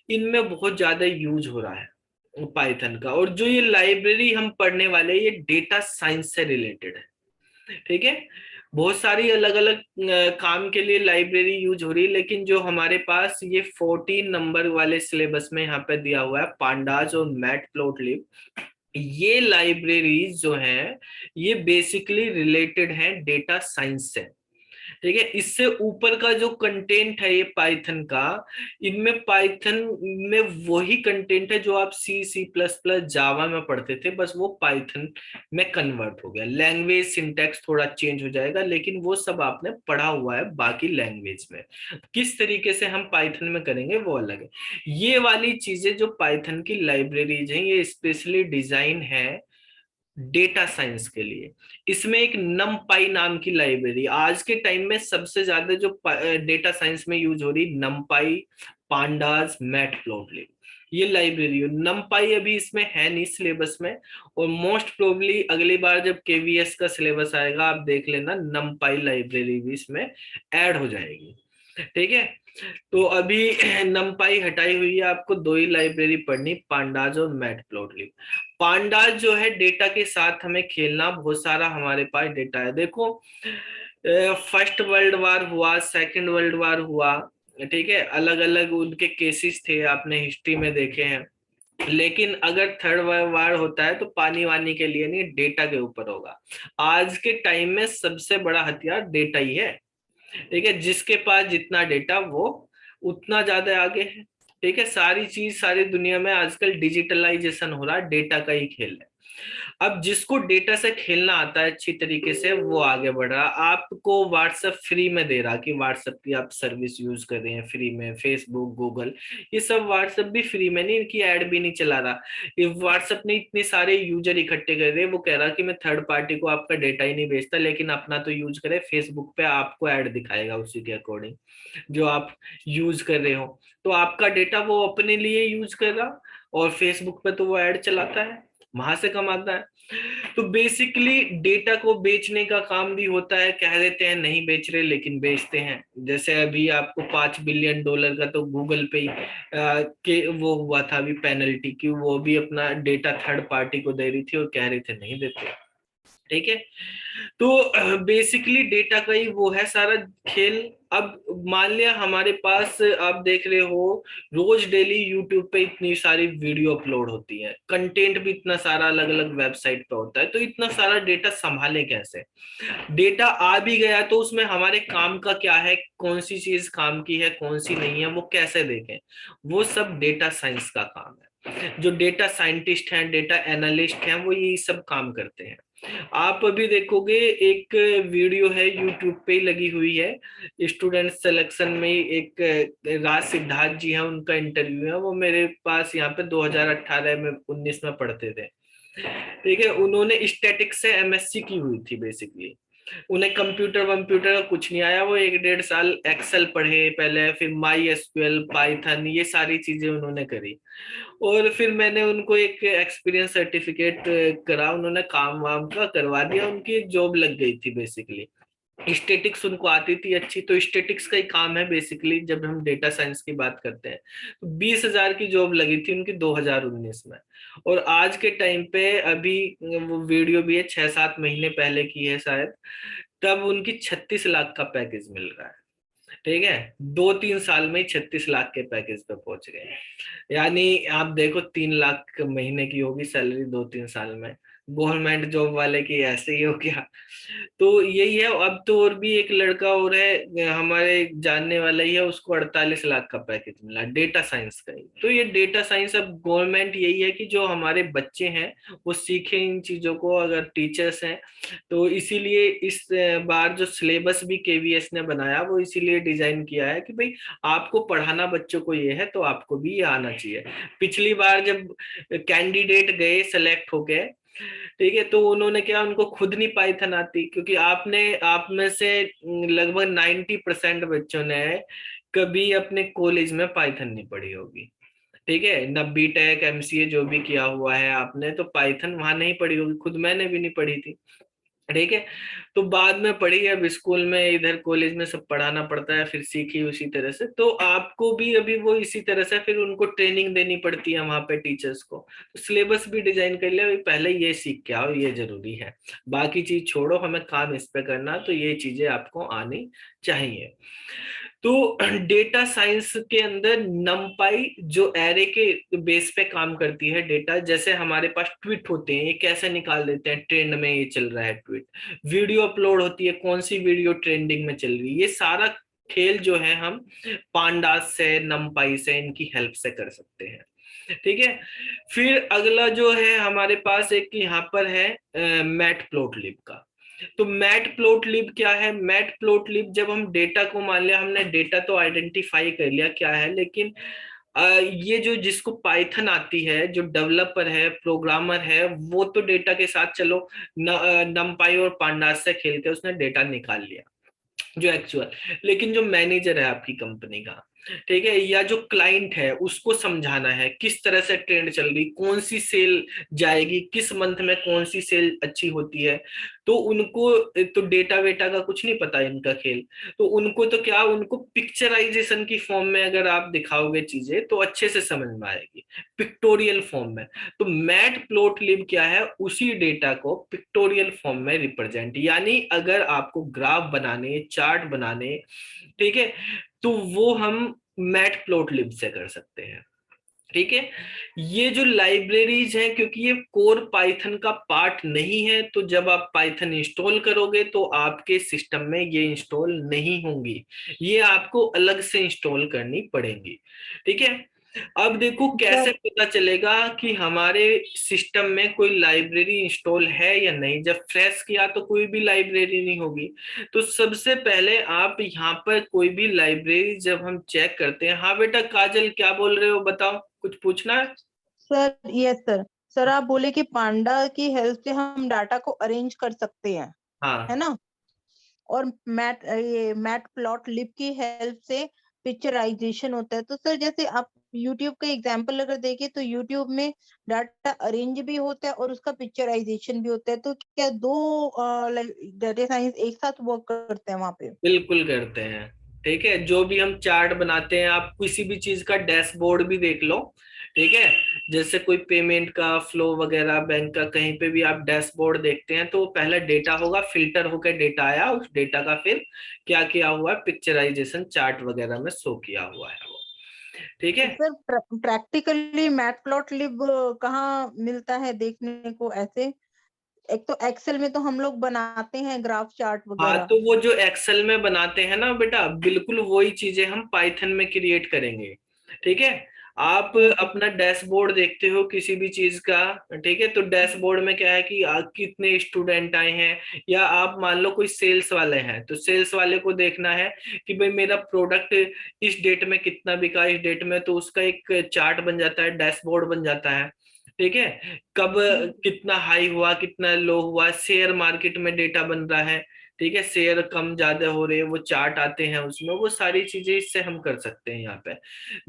इनमें बहुत ज्यादा यूज हो रहा है पाइथन का। और जो ये लाइब्रेरी हम पढ़ने वाले हैं, ये डेटा साइंस से रिलेटेड है। ठीक है, बहुत सारी अलग अलग काम के लिए लाइब्रेरी यूज हो रही है, लेकिन जो हमारे पास ये 14 नंबर वाले सिलेबस में यहाँ पे दिया हुआ है, पांडास और मैटप्लॉटलिब, ये लाइब्रेरीज जो हैं ये बेसिकली रिलेटेड हैं डेटा साइंस से। ठीक है, इससे ऊपर का जो कंटेंट है ये पाइथन का, इनमें पाइथन में वही कंटेंट है जो आप सी सी प्लस प्लस जावा में पढ़ते थे, बस वो पाइथन में कन्वर्ट हो गया। लैंग्वेज सिंटैक्स थोड़ा चेंज हो जाएगा, लेकिन वो सब आपने पढ़ा हुआ है बाकी लैंग्वेज में। किस तरीके से हम पाइथन में करेंगे वो अलग है। ये वाली चीजें जो पाइथन की लाइब्रेरीज हैं, ये स्पेशली डिजाइन है डेटा साइंस के लिए। इसमें एक नमपाई नाम की लाइब्रेरी आज के टाइम में सबसे ज्यादा जो डेटा साइंस में यूज हो रही, नमपाई, पांडास, मैटप्लॉटलिब, ये लाइब्रेरी। नमपाई अभी इसमें है नहीं सिलेबस में, और मोस्ट प्रोबेबली अगली बार जब केवीएस का सिलेबस आएगा आप देख लेना, नमपाई लाइब्रेरी भी इसमें ऐड हो जाएगी। ठीक है, तो अभी नमपाई हटाई हुई है, आपको दो ही लाइब्रेरी पढ़नी, पांडास और मैटप्लॉटलिब। पांडास जो है डेटा के साथ हमें खेलना, बहुत सारा हमारे पास डेटा है। देखो फर्स्ट वर्ल्ड वार हुआ, सेकंड वर्ल्ड वार हुआ, ठीक है, अलग अलग उनके केसेस थे, आपने हिस्ट्री में देखे हैं, लेकिन अगर थर्ड वार होता है तो पानी वानी के लिए नहीं, डेटा के ऊपर होगा। आज के टाइम में सबसे बड़ा हथियार डेटा ही है। ठीक है, जिसके पास जितना डेटा वो उतना ज्यादा आगे है। ठीक है, सारी चीज सारी दुनिया में आजकल डिजिटलाइजेशन हो रहा है, डेटा का ही खेल है। अब जिसको डेटा से खेलना आता है अच्छी तरीके से, वो आगे बढ़ रहा। आपको व्हाट्सएप फ्री में दे रहा कि व्हाट्सएप की आप सर्विस यूज कर रहे हैं फ्री में, फेसबुक, गूगल, ये सब व्हाट्सएप भी फ्री में नहीं, इनकी ऐड भी नहीं चला रहा। ये व्हाट्सएप ने इतने सारे यूजर इकट्ठे कर रहे, वो कह रहा कि मैं थर्ड पार्टी को आपका डेटा ही नहीं बेचता, लेकिन अपना तो यूज करे। फेसबुक पे आपको ऐड दिखाएगा उसी के अकॉर्डिंग जो आप यूज कर रहे हो, तो आपका डेटा वो अपने लिए यूज कर रहा, और फेसबुक पे तो वो ऐड चलाता है, वहां से कमाता है। तो बेसिकली डेटा को बेचने का काम भी होता है, कह देते हैं नहीं बेच रहे लेकिन बेचते हैं। जैसे अभी आपको $5 बिलियन का तो गूगल पे के वो हुआ था अभी पेनल्टी की, वो भी अपना डेटा थर्ड पार्टी को दे रही थी और कह रहे थे नहीं देते। ठीक है, तो बेसिकली डेटा का ही वो है सारा खेल। अब मान लिया हमारे पास, आप देख रहे हो रोज डेली यूट्यूब पे इतनी सारी वीडियो अपलोड होती है, कंटेंट भी इतना सारा अलग अलग वेबसाइट पे होता है, तो इतना सारा डेटा संभाले कैसे? डेटा आ भी गया तो उसमें हमारे काम का क्या है, कौन सी चीज काम की है कौन सी नहीं है, वो कैसे देखें? वो सब डेटा साइंस का काम है। जो डेटा साइंटिस्ट हैं, डेटा एनालिस्ट हैं, वो यही सब काम करते हैं। आप अभी देखोगे एक वीडियो है यूट्यूब पे लगी हुई है, स्टूडेंट सिलेक्शन में एक राज सिद्धार्थ जी हैं, उनका इंटरव्यू है, वो मेरे पास यहाँ पे 2018 में 19 में पढ़ते थे। ठीक है, उन्होंने स्टैटिक्स से एमएससी की हुई थी बेसिकली। उन्हें कंप्यूटर वंप्यूटर का कुछ नहीं आया, वो 1-1.5 साल एक्सेल पढ़े पहले, फिर माई एसक्यूएल, पाइथन, ये सारी चीजें उन्होंने करी। और फिर मैंने उनको एक एक्सपीरियंस सर्टिफिकेट करा, उन्होंने काम वाम का करवा दिया, उनकी एक जॉब लग गई थी बेसिकली। स्टेटिक्स उनको आती थी अच्छी, तो स्टेटिक्स का ही काम है बेसिकली जब हम डेटा साइंस की बात करते हैं। तो 20,000 की जॉब लगी थी उनकी 2019 में। और आज के टाइम पे अभी वो वीडियो भी है 6-7 महीने पहले की है शायद, तब उनकी 36 लाख का पैकेज मिल रहा है। ठीक है, 2-3 साल में 36 लाख के पैकेज पे पहुंच गए। यानी आप देखो 3 लाख महीने की होगी सैलरी 2-3 साल में। गवर्नमेंट जॉब वाले की ऐसे ही हो गया। तो यही है। अब तो और भी एक लड़का और है हमारे जानने वाला ही है, उसको 48 लाख का पैकेज मिला डेटा साइंस का ही। तो ये डेटा साइंस, अब गवर्नमेंट यही है कि जो हमारे बच्चे हैं वो सीखें इन चीजों को, अगर टीचर्स हैं तो इसीलिए इस बार जो सिलेबस भी केवीएस ने बनाया वो इसीलिए डिजाइन किया है कि भाई आपको पढ़ाना बच्चों को ये है तो आपको भी ये आना चाहिए। पिछली बार जब कैंडिडेट गए सेलेक्ट हो गए, ठीक है, तो उन्होंने क्या, उनको खुद नहीं पाइथन आती, क्योंकि आप में से लगभग 90% बच्चों ने कभी अपने कॉलेज में पाइथन नहीं पढ़ी होगी। ठीक है ना, बीटेक एमसीए जो भी किया हुआ है आपने, तो पाइथन वहां नहीं पढ़ी होगी, खुद मैंने भी नहीं पढ़ी थी। ठीक है, तो बाद में पढ़ी, अब स्कूल में इधर कॉलेज में सब पढ़ाना पड़ता है, फिर सीखी उसी तरह से। तो आपको भी अभी वो इसी तरह से फिर उनको ट्रेनिंग देनी पड़ती है वहां पे टीचर्स को। तो सिलेबस भी डिजाइन कर लिया, भाई पहले ये सीख के आओ, ये जरूरी है, बाकी चीज छोड़ो, हमें काम इस पे करना, तो ये चीजें आपको आनी चाहिए। तो डेटा साइंस के अंदर नमपाई जो एरे के बेस पे काम करती है डेटा, जैसे हमारे पास ट्वीट होते हैं, ये कैसे निकाल देते हैं ट्रेंड में ये चल रहा है ट्वीट, वीडियो अपलोड होती है, कौन सी वीडियो ट्रेंडिंग में चल रही है, ये सारा खेल जो है हम पांडास से, नमपाई से, इनकी हेल्प से कर सकते हैं। ठीक है, फिर अगला जो है हमारे पास एक यहाँ पर है मैटप्लोटलिब का। तो मैटप्लोटलिब क्या है? मैटप्लोटलिब जब हम डेटा को, मान लिया हमने डेटा तो आइडेंटिफाई कर लिया क्या है, लेकिन ये जो जिसको पाइथन आती है, जो डेवलपर है, प्रोग्रामर है, वो तो डेटा के साथ चलो नमपाई और पांडास से खेल के उसने डेटा निकाल लिया जो एक्चुअल, लेकिन जो मैनेजर है आपकी कंपनी का, ठीक है, या जो क्लाइंट है, उसको समझाना है किस तरह से ट्रेंड चल रही, कौन सी सेल जाएगी, किस मंथ में कौन सी सेल अच्छी होती है, तो उनको तो डेटा वेटा का कुछ नहीं पता इनका खेल। तो उनको तो क्या, उनको पिक्चराइजेशन की फॉर्म में अगर आप दिखाओगे चीजें तो अच्छे से समझ में आएगी, पिक्टोरियल फॉर्म में। तो मैटप्लोटलिब क्या है, उसी डेटा को पिक्टोरियल फॉर्म में रिप्रेजेंट, यानी अगर आपको ग्राफ बनाने, चार्ट बनाने, ठीक है, तो वो हम मैटप्लोटलिब से कर सकते हैं। ठीक है, ये जो लाइब्रेरीज हैं, क्योंकि ये कोर पाइथन का पार्ट नहीं है, तो जब आप पाइथन इंस्टॉल करोगे तो आपके सिस्टम में ये इंस्टॉल नहीं होंगी, ये आपको अलग से इंस्टॉल करनी पड़ेंगी। ठीक है, अब देखो कैसे पता चलेगा कि हमारे सिस्टम में कोई लाइब्रेरी इंस्टॉल है या नहीं। जब फ्रेश किया तो कोई भी लाइब्रेरी नहीं होगी। तो सबसे पहले आप यहाँ पर कोई भी लाइब्रेरी जब हम चेक करते हैं, हाँ बेटा काजल क्या बोल रहे हो, बताओ, कुछ पूछना है? सर यस सर, सर आप बोले कि पांडा की हेल्प से हम डाटा को अरेंज कर सकते हैं, हाँ है ना, और मैटप्लोटलिब की हेल्प से पिक्चराइजेशन होता है। तो सर जैसे आप YouTube का एग्जांपल अगर देखें तो YouTube में डाटा अरेंज भी होता है और उसका पिक्चराइजेशन भी होता है, तो क्या दो डाटा साइंस एक साथ वर्क करते हैं वहां पे? बिल्कुल करते हैं। ठीक है, जो भी हम चार्ट बनाते हैं, आप किसी भी चीज का डैशबोर्ड भी देख लो, ठीक है, जैसे कोई पेमेंट का फ्लो वगैरह, बैंक का, कहीं पे भी आप डैशबोर्ड देखते हैं तो पहले डेटा होगा, फिल्टर होकर डेटा आया, उस डेटा का फिर क्या किया हुआ है, पिक्चराइजेशन चार्ट वगैरह में शो किया हुआ है वो। ठीक है सर प्रैक्टिकली मैटप्लोटलिब कहाँ मिलता है देखने को? ऐसे एक तो एक्सेल में तो हम लोग बनाते हैं ग्राफ चार्ट हाँ, वगैरह। तो वो जो एक्सेल में बनाते हैं ना बेटा, बिल्कुल वही चीजें हम पाइथन में क्रिएट करेंगे। ठीक है, आप अपना डैशबोर्ड देखते हो किसी भी चीज का, ठीक है, तो डैशबोर्ड में क्या है कि कितने स्टूडेंट आए हैं, या आप मान लो कोई सेल्स वाले हैं, तो सेल्स वाले को देखना है कि भाई मेरा प्रोडक्ट इस डेट में कितना बिका, इस डेट में, तो उसका एक चार्ट बन जाता है, डैशबोर्ड बन जाता है। ठीक है, कब कितना हाई हुआ, कितना लो हुआ, शेयर मार्केट में डेटा बन रहा है, ठीक है, शेयर कम ज्यादा हो रहे, वो चार्ट आते हैं उसमें, वो सारी चीजें इससे हम कर सकते हैं। यहाँ पे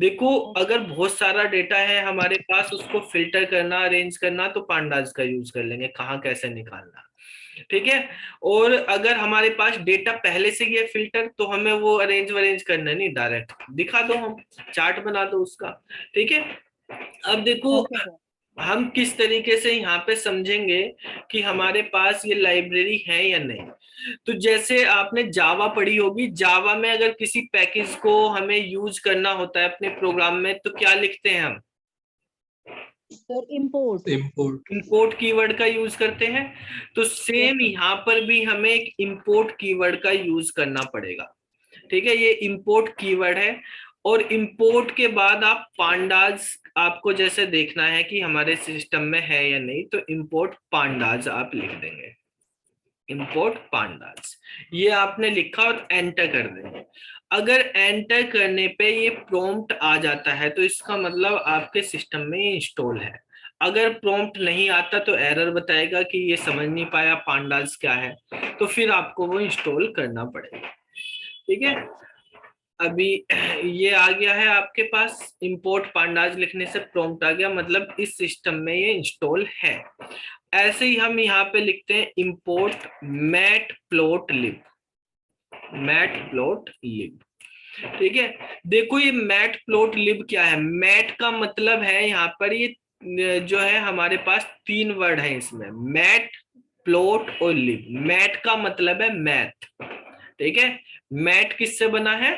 देखो, अगर बहुत सारा डेटा है हमारे पास, उसको फिल्टर करना, अरेंज करना, तो पांडास का यूज कर लेंगे, कहाँ कैसे निकालना। ठीक है, और अगर हमारे पास डेटा पहले से ही है फिल्टर, तो हमें वो अरेंज वरेंज करना नहीं, डायरेक्ट दिखा दो, हम चार्ट बना दो उसका। ठीक है, अब देखो ओके सर। हम किस तरीके से यहाँ पे समझेंगे कि हमारे पास ये लाइब्रेरी है या नहीं। तो जैसे आपने जावा पढ़ी होगी, जावा में अगर किसी पैकेज को हमें यूज करना होता है अपने प्रोग्राम में, तो क्या लिखते हैं हम? Sir import. इंपोर्ट कीवर्ड का यूज करते हैं। तो सेम यहाँ पर भी हमें एक इंपोर्ट कीवर्ड का यूज करना पड़ेगा। ठीक है, ये इंपोर्ट कीवर्ड है, और इंपोर्ट के बाद आप पांडास, आपको जैसे देखना है कि हमारे सिस्टम में है या नहीं, तो इंपोर्ट पांडास आप लिख देंगे, इंपोर्ट पांडास। ये आपने लिखा और एंटर कर देंगे। अगर एंटर करने पे ये प्रॉम्प्ट आ जाता है, तो इसका मतलब आपके सिस्टम में ये इंस्टॉल है। अगर प्रॉम्प्ट नहीं आता तो एरर बताएगा कि ये समझ नहीं पाया पांडास क्या है, तो फिर आपको वो इंस्टॉल करना पड़ेगा। ठीक है, अभी ये आ गया है आपके पास, इंपोर्ट पांडास लिखने से प्रॉम्प्ट आ गया, मतलब इस सिस्टम में ये इंस्टॉल है। ऐसे ही हम यहाँ पे लिखते हैं इंपोर्ट मैटप्लोटलिब, मैटप्लोटलिब। ठीक है, देखो ये मैटप्लोटलिब क्या है। मैट का मतलब है यहाँ पर, ये जो है हमारे पास 3 वर्ड है इसमें, मैट, प्लॉट और लिब। मैट का मतलब है मैथ। ठीक है, मैट किससे बना है?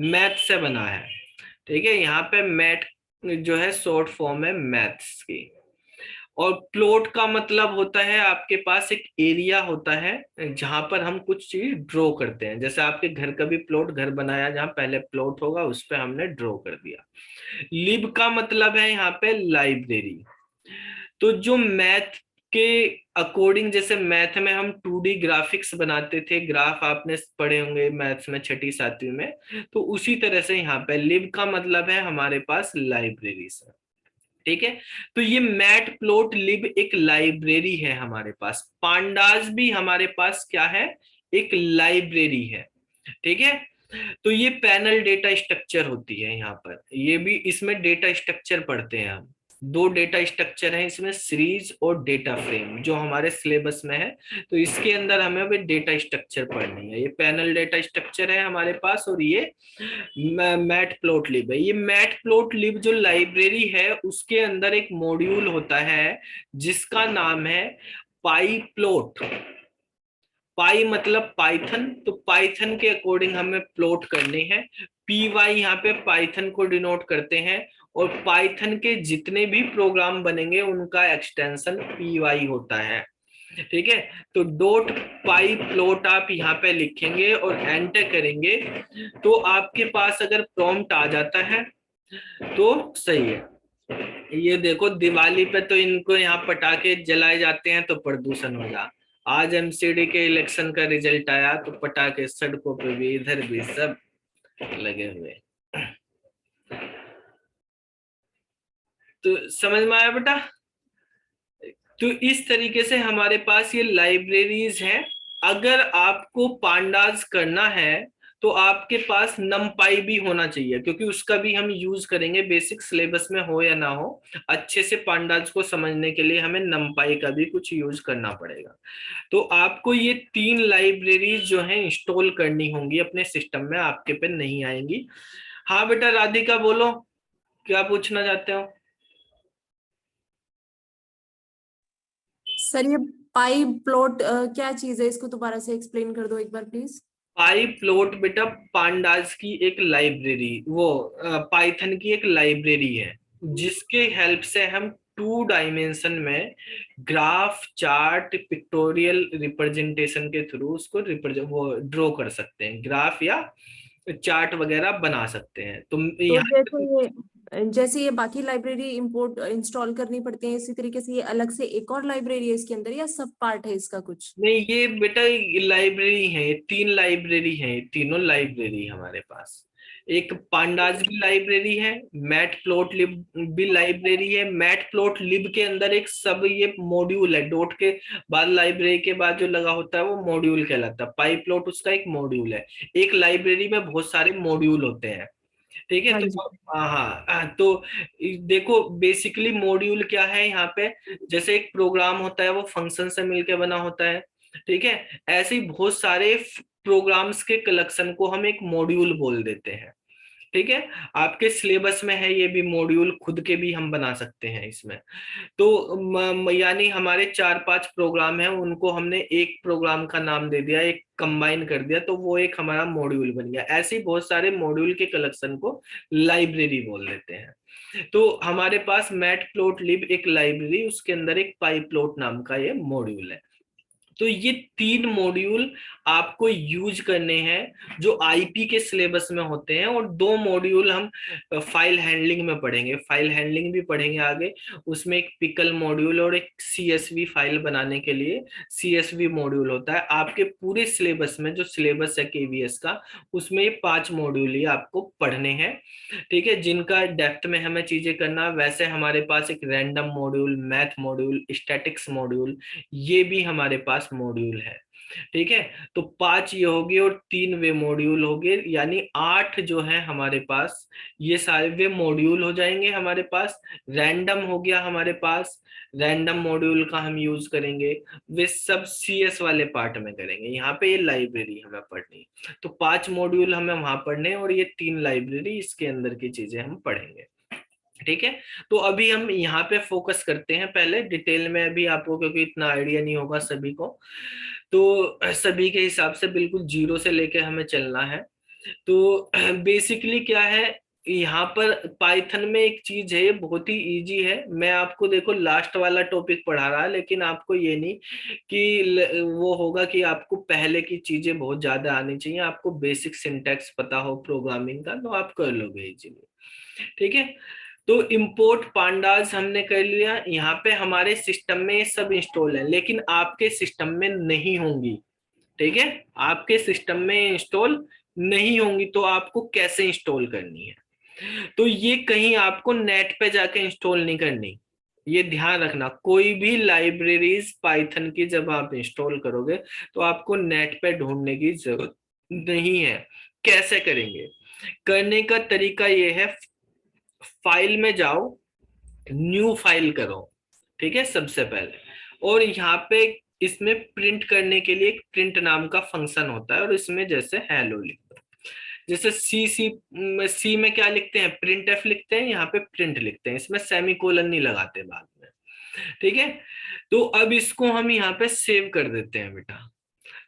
मैथ से बना है। ठीक है, यहाँ पे मैट जो है शॉर्ट फॉर्म है मैथ्स की। और प्लॉट का मतलब होता है आपके पास एक एरिया होता है जहां पर हम कुछ चीज ड्रॉ करते हैं। जैसे आपके घर का भी प्लॉट, घर बनाया जहां पहले प्लॉट होगा, उस पे हमने ड्रॉ कर दिया। लिब का मतलब है यहाँ पे लाइब्रेरी। तो जो मैथ के अकॉर्डिंग, जैसे मैथ में हम 2D ग्राफिक्स बनाते थे, ग्राफ आपने पढ़े होंगे मैथ्स में 6ठी 7वीं में, तो उसी तरह से यहाँ पे लिब का मतलब है हमारे पास लाइब्रेरी से। ठीक है, तो ये मैट प्लॉट लिब एक लाइब्रेरी है हमारे पास। पांडास भी हमारे पास क्या है? एक लाइब्रेरी है। ठीक है, तो ये पैनल डेटा स्ट्रक्चर होती है यहाँ पर, ये भी इसमें डेटा स्ट्रक्चर पढ़ते हैं हम। 2 डेटा स्ट्रक्चर है इसमें, सीरीज और डेटा फ्रेम, जो हमारे सिलेबस में है। तो इसके अंदर हमें भी डेटा स्ट्रक्चर पढ़नी है। ये पैनल डेटा स्ट्रक्चर है हमारे पास, और ये मैटप्लोटलिब है। ये मैटप्लोटलिब जो लाइब्रेरी है, उसके अंदर एक मॉड्यूल होता है जिसका नाम है पाईप्लॉट। पाई मतलब पाइथन, तो पाइथन के अकॉर्डिंग हमें प्लॉट करने हैं। पीवाई यहाँ पे पाइथन को डिनोट करते हैं, और पाइथन के जितने भी प्रोग्राम बनेंगे उनका एक्सटेंशन पीवाई होता है। ठीक है, तो डॉट पाई प्लॉट आप यहाँ पे लिखेंगे और एंटर करेंगे, तो आपके पास अगर प्रॉम्प्ट आ जाता है तो सही है। ये देखो, दिवाली पे तो इनको यहाँ पटाखे जलाए जाते हैं तो प्रदूषण होगा। आज एमसीडी के इलेक्शन का रिजल्ट आया तो पटाखे सड़कों पे भी, इधर भी सब लगे हुए। तो समझ में आया बेटा? तो इस तरीके से हमारे पास ये लाइब्रेरीज हैं। अगर आपको पांडास करना है तो आपके पास नमपाई भी होना चाहिए, क्योंकि उसका भी हम यूज करेंगे, बेसिक सिलेबस में हो या ना हो। अच्छे से पांडास को समझने के लिए हमें नमपाई का भी कुछ यूज करना पड़ेगा। तो आपको ये 3 लाइब्रेरीज जो है इंस्टॉल करनी होंगी अपने सिस्टम में, आपके पे नहीं आएंगी। हाँ बेटा राधिका बोलो, क्या पूछना चाहते हो? सर ये पाई प्लॉट क्या चीज है, इसको दोबारा से एक्सप्लेन कर दो एक बार प्लीज। पाई प्लॉट बेटा पांडास की एक लाइब्रेरी, वो पाइथन की एक लाइब्रेरी है, जिसके हेल्प से हम 2 डायमेंशन में ग्राफ, चार्ट, पिक्टोरियल रिप्रेजेंटेशन के थ्रू उसको वो ड्रॉ कर सकते हैं, ग्राफ या चार्ट वगैरह बना सकते हैं। तो जैसे ये बाकी लाइब्रेरी इंपोर्ट इंस्टॉल करनी पड़ती है, इसी तरीके से ये अलग से एक और लाइब्रेरी है इसके अंदर, या सब पार्ट है इसका कुछ? नहीं, ये बेटा लाइब्रेरी है, 3 लाइब्रेरी है, तीनों लाइब्रेरी हमारे पास। एक पांडास भी लाइब्रेरी है, मैट प्लॉट लिब भी लाइब्रेरी है। मैट प्लॉट लिब के अंदर एक सब ये मॉड्यूल है, डॉट के बाद लाइब्रेरी के बाद जो लगा होता है वो मॉड्यूल कहलाता है। पाई प्लॉट उसका एक मॉड्यूल है। एक लाइब्रेरी में बहुत सारे मॉड्यूल होते हैं, ठीक है। हाँ जी। तो हाँ, तो देखो बेसिकली मॉड्यूल क्या है यहाँ पे, जैसे एक प्रोग्राम होता है वो फंक्शन से मिलकर बना होता है, ठीक है। ऐसे ही बहुत सारे प्रोग्राम्स के कलेक्शन को हम एक मॉड्यूल बोल देते हैं, ठीक है। आपके सिलेबस में है ये भी मॉड्यूल, खुद के भी हम बना सकते हैं इसमें। तो यानी हमारे 4-5 प्रोग्राम हैं, उनको हमने एक प्रोग्राम का नाम दे दिया, एक कंबाइन कर दिया, तो वो एक हमारा मॉड्यूल बन गया। ऐसे ही बहुत सारे मॉड्यूल के कलेक्शन को लाइब्रेरी बोल देते हैं। तो हमारे पास मैट प्लॉट लिब एक लाइब्रेरी, उसके अंदर एक पाई प्लॉट नाम का ये मॉड्यूल है। तो ये 3 मॉड्यूल आपको यूज करने हैं जो आईपी के सिलेबस में होते हैं, और 2 मॉड्यूल हम फाइल हैंडलिंग में पढ़ेंगे। फाइल हैंडलिंग भी पढ़ेंगे आगे, उसमें एक पिकल मॉड्यूल और एक सीएसवी फाइल बनाने के लिए सीएसवी मॉड्यूल होता है। आपके पूरे सिलेबस में जो सिलेबस है केवीएस का, उसमें ये 5 मॉड्यूल ही आपको पढ़ने हैं, ठीक है, जिनका डेप्थ में हमें चीजें करना। वैसे हमारे पास एक random module, math module, statics module, ये भी हमारे पास मॉड्यूल है, ठीक है। तो 5 ये होगी और 3 वे मॉड्यूल हो गए, यानी 8 जो है हमारे पास, ये सारे वे मॉड्यूल हो जाएंगे हमारे पास। रैंडम हो गया हमारे पास, रैंडम मॉड्यूल का हम यूज करेंगे, वे सब सीएस वाले पार्ट में करेंगे। यहाँ पे ये लाइब्रेरी हमें पढ़नी, तो 5 मॉड्यूल हमें वहां पढ़ने और ये 3 लाइब्रेरी, इसके अंदर की चीजें हम पढ़ेंगे, ठीक है। तो अभी हम यहाँ पे फोकस करते हैं पहले डिटेल में, अभी आपको क्योंकि इतना आइडिया नहीं होगा सभी को, तो सभी के हिसाब से बिल्कुल 0 से लेके हमें चलना है। तो बेसिकली क्या है यहाँ पर, पाइथन में एक चीज है बहुत ही इजी है। मैं आपको देखो लास्ट वाला टॉपिक पढ़ा रहा है, लेकिन आपको ये नहीं कि वो होगा कि आपको पहले की चीजें बहुत ज्यादा आनी चाहिए। आपको बेसिक सिंटैक्स पता हो प्रोग्रामिंग का तो आप कर लोगे इजीली, ठीक है। तो इंपोर्ट पांडास हमने कर लिया। यहाँ पे हमारे सिस्टम में सब इंस्टॉल है, लेकिन आपके सिस्टम में नहीं होंगी, ठीक है। आपके सिस्टम में इंस्टॉल नहीं होंगी, तो आपको कैसे इंस्टॉल करनी है, तो ये कहीं आपको नेट पे जाके इंस्टॉल नहीं करनी। ये ध्यान रखना, कोई भी लाइब्रेरीज पाइथन की जब आप इंस्टॉल करोगे तो आपको नेट पे ढूंढने की जरूरत नहीं है। कैसे करेंगे, करने का तरीका ये है, फाइल में जाओ, न्यू फाइल करो, ठीक है सबसे पहले, और यहाँ पे इसमें प्रिंट करने के लिए एक प्रिंट नाम का फंक्शन होता है, और इसमें जैसे हेलो लिख दो। जैसे सी में क्या लिखते हैं, प्रिंट एफ लिखते हैं, यहाँ पे प्रिंट लिखते हैं, इसमें सेमीकोलन नहीं लगाते बाद में, ठीक है। तो अब इसको हम यहाँ पे सेव कर देते हैं बेटा।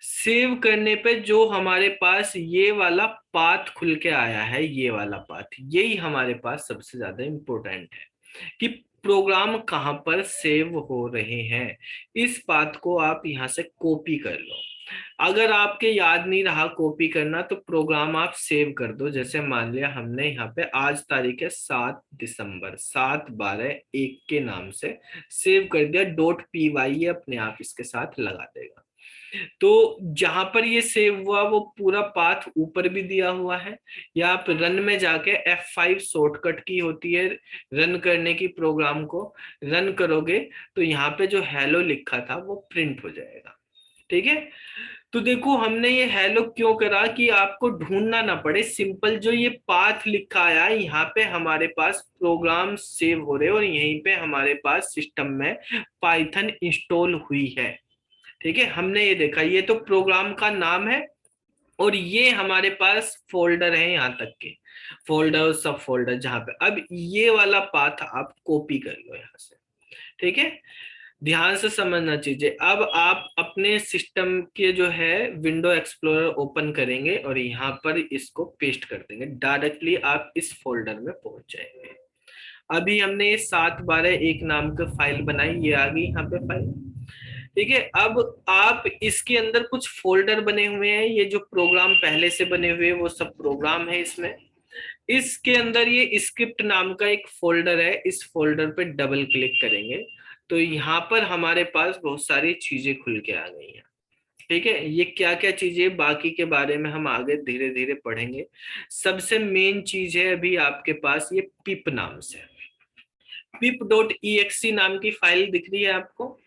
सेव करने पे जो हमारे पास ये वाला पाथ खुल के आया है, ये वाला पाथ, यही हमारे पास सबसे ज्यादा इंपॉर्टेंट है कि प्रोग्राम कहाँ पर सेव हो रहे हैं। इस पाथ को आप यहाँ से कॉपी कर लो। अगर आपके याद नहीं रहा कॉपी करना, तो प्रोग्राम आप सेव कर दो। जैसे मान लिया हमने यहाँ पे आज तारीख है 7 दिसंबर 7/12/1 के नाम से सेव कर दिया, .py ये अपने आप इसके साथ लगा देगा। तो जहां पर ये सेव हुआ वो पूरा पाथ ऊपर भी दिया हुआ है, या आप रन में जाके F5 शॉर्टकट की होती है रन करने की, प्रोग्राम को रन करोगे तो यहाँ पे जो हेलो लिखा था वो प्रिंट हो जाएगा, ठीक है। तो देखो हमने ये हेलो क्यों करा कि आपको ढूंढना ना पड़े, सिंपल जो ये पाथ लिखा आया यहाँ पे हमारे पास प्रोग्राम सेव हो रहे और यहीं पे हमारे पास सिस्टम में पाइथन इंस्टॉल हुई है, ठीक है। हमने ये देखा, ये तो प्रोग्राम का नाम है और ये हमारे पास फोल्डर है, यहाँ तक के फोल्डर सब फोल्डर, जहां पे अब ये वाला पाथ आप कॉपी कर लो यहाँ से, ठीक है। ध्यान से समझना चीजें। अब आप अपने सिस्टम के जो है विंडो एक्सप्लोरर ओपन करेंगे और यहाँ पर इसको पेस्ट कर देंगे, डायरेक्टली आप इस फोल्डर में पहुंच जाएंगे। अभी हमने ये 7/12/1 नाम का फाइल बनाई, ये आ गई यहाँ पे फाइल, ठीक है। अब आप इसके अंदर कुछ फोल्डर बने हुए हैं, ये जो प्रोग्राम पहले से बने हुए वो सब प्रोग्राम है इसमें। इसके अंदर ये स्क्रिप्ट नाम का एक फोल्डर है, इस फोल्डर पे डबल क्लिक करेंगे तो यहाँ पर हमारे पास बहुत सारी चीजें खुल के आ गई हैं, ठीक है, ये क्या क्या चीजें, बाकी के बारे में हम आगे धीरे धीरे पढ़ेंगे। सबसे मेन चीज है अभी आपके पास ये पिप नाम से, pip.exe नाम की फाइल दिख रही है आपको।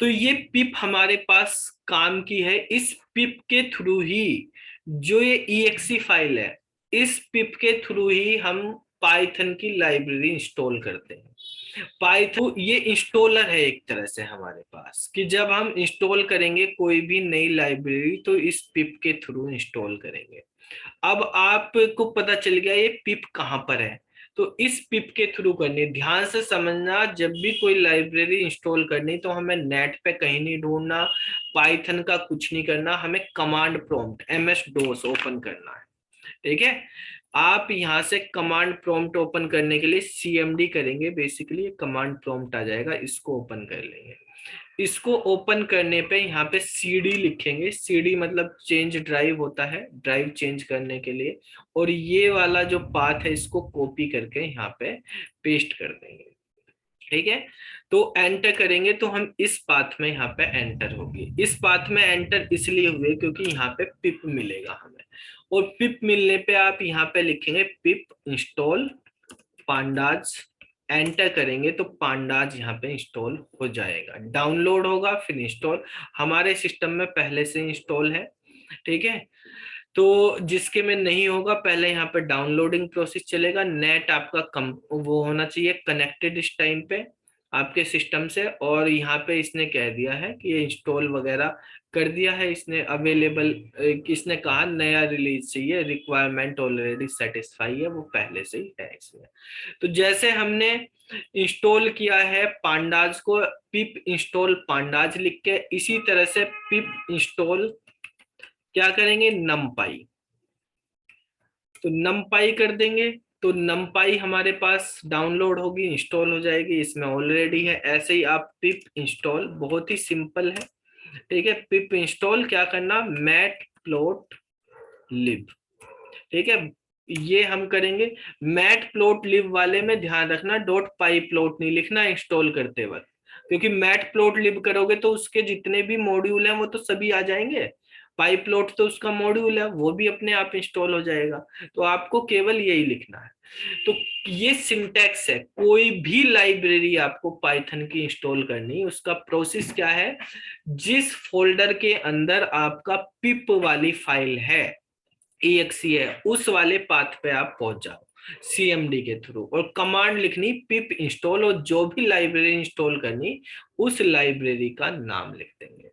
तो ये पिप हमारे पास काम की है। इस पिप के थ्रू ही, जो ये exe फाइल है, इस पिप के थ्रू ही हम पाइथन की लाइब्रेरी इंस्टॉल करते हैं। पाइथन ये इंस्टॉलर है एक तरह से हमारे पास, कि जब हम इंस्टॉल करेंगे कोई भी नई लाइब्रेरी तो इस पिप के थ्रू इंस्टॉल करेंगे। अब आपको पता चल गया ये पिप कहाँ पर है, तो इस पिप के थ्रू करनी। ध्यान से समझना, जब भी कोई लाइब्रेरी इंस्टॉल करनी तो हमें नेट पे कहीं नहीं ढूंढना, पाइथन का कुछ नहीं करना, हमें कमांड प्रॉम्प्ट MS-DOS ओपन करना है। ठीक है, आप यहां से कमांड प्रॉम्प्ट ओपन करने के लिए CMD करेंगे, बेसिकली कमांड प्रॉम्प्ट आ जाएगा, इसको ओपन कर लेंगे। इसको ओपन करने पे यहाँ पे CD लिखेंगे, CD मतलब चेंज ड्राइव होता है, ड्राइव चेंज करने के लिए। और ये वाला जो पाथ है इसको कॉपी करके यहाँ पे पेस्ट कर देंगे। ठीक है, तो एंटर करेंगे तो हम इस पाथ में यहाँ पे एंटर होगी। इस पाथ में एंटर इसलिए हुए क्योंकि यहाँ पे पिप मिलेगा हमें, और पिप मिलने पे आप यहाँ पे लिखेंगे पिप इंस्टॉल पांडाज, एंटर करेंगे तो पांडाज यहाँ पे इंस्टॉल हो जाएगा, डाउनलोड होगा फिर इंस्टॉल। हमारे सिस्टम में पहले से इंस्टॉल है। ठीक है, तो जिसके में नहीं होगा पहले यहाँ पे डाउनलोडिंग प्रोसेस चलेगा। नेट आपका कम वो होना चाहिए कनेक्टेड इस टाइम पे आपके सिस्टम से, और यहाँ पे इसने कह दिया है कि ये इंस्टॉल वगैरह कर दिया है इसने, अवेलेबल किसने कहा नया रिलीज चाहिए, रिक्वायरमेंट ऑलरेडी सेटिस्फाई है, वो पहले से ही है इसमें। तो जैसे हमने इंस्टॉल किया है पांडाज को, पिप इंस्टॉल पांडाज लिख के, इसी तरह से पिप इंस्टॉल क्या करेंगे numpy, तो numpy कर देंगे तो numpy हमारे पास डाउनलोड होगी, इंस्टॉल हो जाएगी, इसमें ऑलरेडी है। ऐसे ही आप पिप इंस्टॉल, बहुत ही सिंपल है। ठीक है, पिप इंस्टॉल क्या करना, matplotlib। ठीक है, ये हम करेंगे। matplotlib वाले में ध्यान रखना .pyplot नहीं लिखना इंस्टॉल करते वक्त, क्योंकि matplotlib करोगे तो उसके जितने भी मॉड्यूल हैं वो तो सभी आ जाएंगे, पाइप्लॉट तो उसका मॉड्यूल है, वो भी अपने आप इंस्टॉल हो जाएगा। तो आपको केवल यही लिखना है। तो ये सिंटैक्स है, कोई भी लाइब्रेरी आपको पाइथन की इंस्टॉल करनी, उसका प्रोसेस क्या है, जिस फोल्डर के अंदर आपका पिप वाली फाइल है, exe है, उस वाले पाथ पे आप पहुंच जाओ CMD के थ्रू, और कमांड लिखनी पिप इंस्टॉल, और जो भी लाइब्रेरी इंस्टॉल करनी उस लाइब्रेरी का नाम लिख देंगे।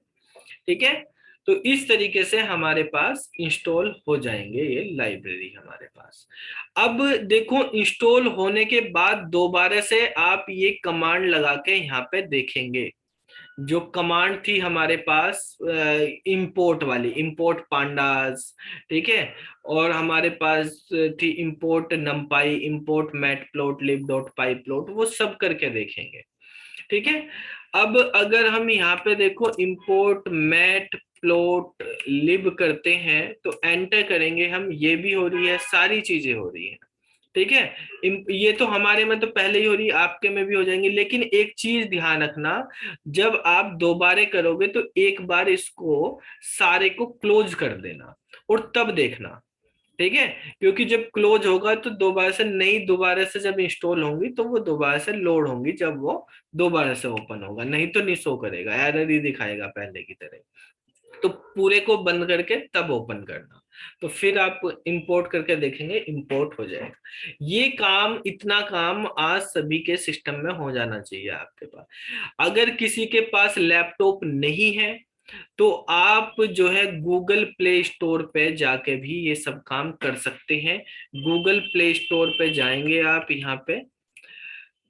ठीक है, तो इस तरीके से हमारे पास इंस्टॉल हो जाएंगे ये लाइब्रेरी हमारे पास। अब देखो, इंस्टॉल होने के बाद दोबारा से आप ये कमांड लगा के यहाँ पे देखेंगे, जो कमांड थी हमारे पास इंपोर्ट वाली, इंपोर्ट पांडास, ठीक है, और हमारे पास थी इंपोर्ट numpy, इंपोर्ट matplotlib.pyplot, वो सब करके देखेंगे। ठीक है, अब अगर हम यहाँ पे देखो इंपोर्ट matplotlib करते हैं तो एंटर करेंगे हम, ये भी हो रही है, सारी चीजें हो रही है। ठीक है, ये तो हमारे में तो पहले ही हो रही है, आपके में भी हो जाएंगे। लेकिन एक चीज ध्यान रखना, जब आप दोबारा करोगे तो एक बार इसको सारे को क्लोज कर देना और तब देखना। ठीक है, क्योंकि जब क्लोज होगा तो दोबारा से नई, दोबारा से जब इंस्टॉल होंगी तो वो दोबारा से लोड होंगी, जब वो दोबारा से ओपन होगा, नहीं तो नहीं शो करेगा, एरर ही दिखाएगा पहले की तरह। तो पूरे को बंद करके तब ओपन करना, तो फिर आप इंपोर्ट करके देखेंगे इंपोर्ट हो जाएगा। ये काम, इतना काम आज सभी के सिस्टम में हो जाना चाहिए आपके पास। अगर किसी के पास लैपटॉप नहीं है तो आप जो है गूगल प्ले स्टोर पे जाके भी ये सब काम कर सकते हैं। गूगल प्ले स्टोर पे जाएंगे आप यहाँ पे,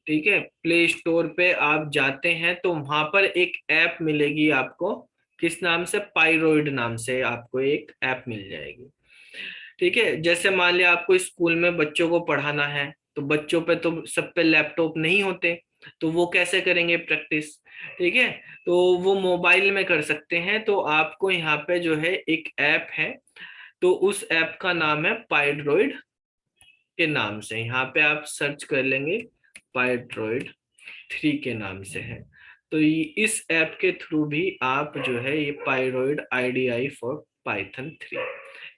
ठीक है, प्ले स्टोर पे आप जाते हैं तो वहां पर एक ऐप मिलेगी आपको, किस नाम से, पाइरोइड नाम से आपको एक ऐप मिल जाएगी। ठीक है, जैसे मान लिया आपको स्कूल में बच्चों को पढ़ाना है, तो बच्चों पे तो सब पे लैपटॉप नहीं होते, तो वो कैसे करेंगे प्रैक्टिस। ठीक है, तो वो मोबाइल में कर सकते हैं। तो आपको यहाँ पे जो है एक ऐप है, तो उस ऐप का नाम है पाइड्रॉइड के नाम से, यहाँ पे आप सर्च कर लेंगे, पाइड्रॉइड 3 के नाम से है। तो इस ऐप के थ्रू भी आप जो है ये पाइरोइड IDE फॉर पाइथन 3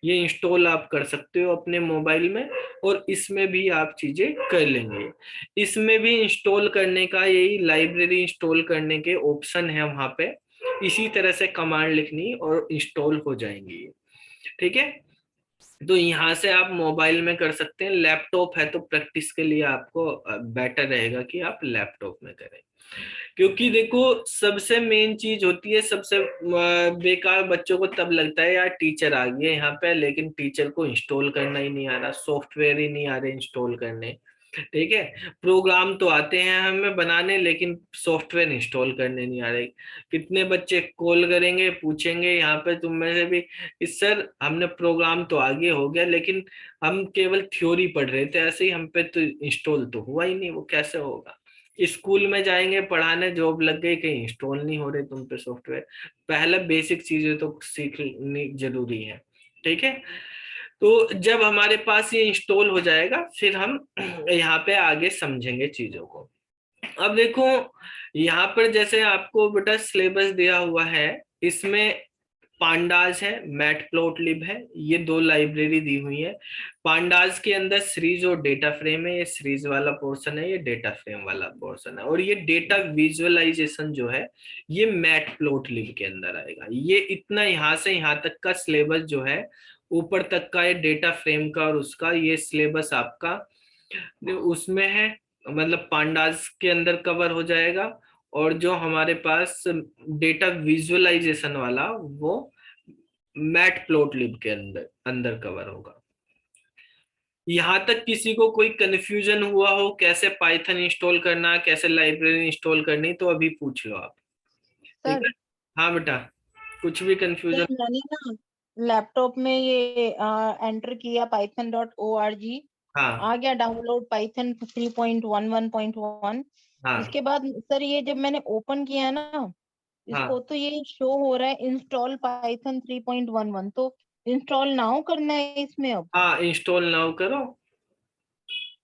ये इंस्टॉल आप कर सकते हो अपने मोबाइल में, और इसमें भी आप चीजें कर लेंगे। इसमें भी इंस्टॉल करने का यही लाइब्रेरी इंस्टॉल करने के ऑप्शन है वहां पे, इसी तरह से कमांड लिखनी और इंस्टॉल हो जाएंगी। ठीक है, तो यहाँ से आप मोबाइल में कर सकते हैं। लैपटॉप है तो प्रैक्टिस के लिए आपको बेटर रहेगा कि आप लैपटॉप में करें, क्योंकि देखो सबसे मेन चीज होती है, सबसे बेकार बच्चों को तब लगता है यार टीचर आ गया यहाँ पे, लेकिन टीचर को इंस्टॉल करना ही नहीं आ रहा, सॉफ्टवेयर ही नहीं आ रहे इंस्टॉल करने। ठीक है, प्रोग्राम तो आते हैं हमें बनाने, लेकिन सॉफ्टवेयर इंस्टॉल करने नहीं आ रहे। कितने बच्चे कॉल करेंगे, पूछेंगे यहाँ पे तुम में से भी कि सर हमने प्रोग्राम तो आगे हो गया, लेकिन हम केवल थ्योरी पढ़ रहे थे, ऐसे ही हम पे तो इंस्टॉल तो हुआ ही नहीं, वो कैसे होगा। स्कूल में जाएंगे पढ़ाने, जॉब लग गई, कहीं इंस्टॉल नहीं हो रहे तुम पे सॉफ्टवेयर। पहले बेसिक चीजें तो सीखनी जरूरी है। ठीक है, तो जब हमारे पास ये इंस्टॉल हो जाएगा फिर हम यहाँ पे आगे समझेंगे चीजों को। अब देखो यहाँ पर जैसे आपको बेटा सिलेबस दिया हुआ है, इसमें पांडास है, मैटप्लॉटलिब है, ये दो लाइब्रेरी दी हुई है। पांडास के अंदर सीरीज और डेटा फ्रेम है, ये सीरीज वाला पोर्शन है, ये डेटा फ्रेम वाला पोर्शन है, और ये डेटा विजुअलाइजेशन जो है ये मैटप्लॉटलिब के अंदर आएगा। ये इतना यहाँ से यहाँ तक का सिलेबस जो है, ऊपर तक का ये डेटा फ्रेम का और उसका ये सिलेबस आपका उसमें है, मतलब पांडास के अंदर कवर हो जाएगा। और जो हमारे पास डेटा विजुअलाइजेशन वाला वो मैटप्लॉटलिब के अंदर कवर होगा। यहाँ तक किसी को कोई कंफ्यूजन हुआ हो कैसे पाइथन इंस्टॉल करना, कैसे लाइब्रेरी इंस्टॉल करनी, तो अभी पूछ लो आप। ठीक है, हाँ बेटा, कुछ भी कंफ्यूजन? मैंने ना लैपटॉप में ये एंटर किया python.org, हाँ आ गया डाउनलोड पाइथन 3.11.1। हाँ इसके बाद सर ये जब मैंने ओपन किया ना इसको, हाँ तो ये शो हो रहा है इंस्टॉल पाइथन 3.11। तो इंस्टॉल नाउ करना है इसमें? अब हाँ, इंस्टॉल नाउ करो।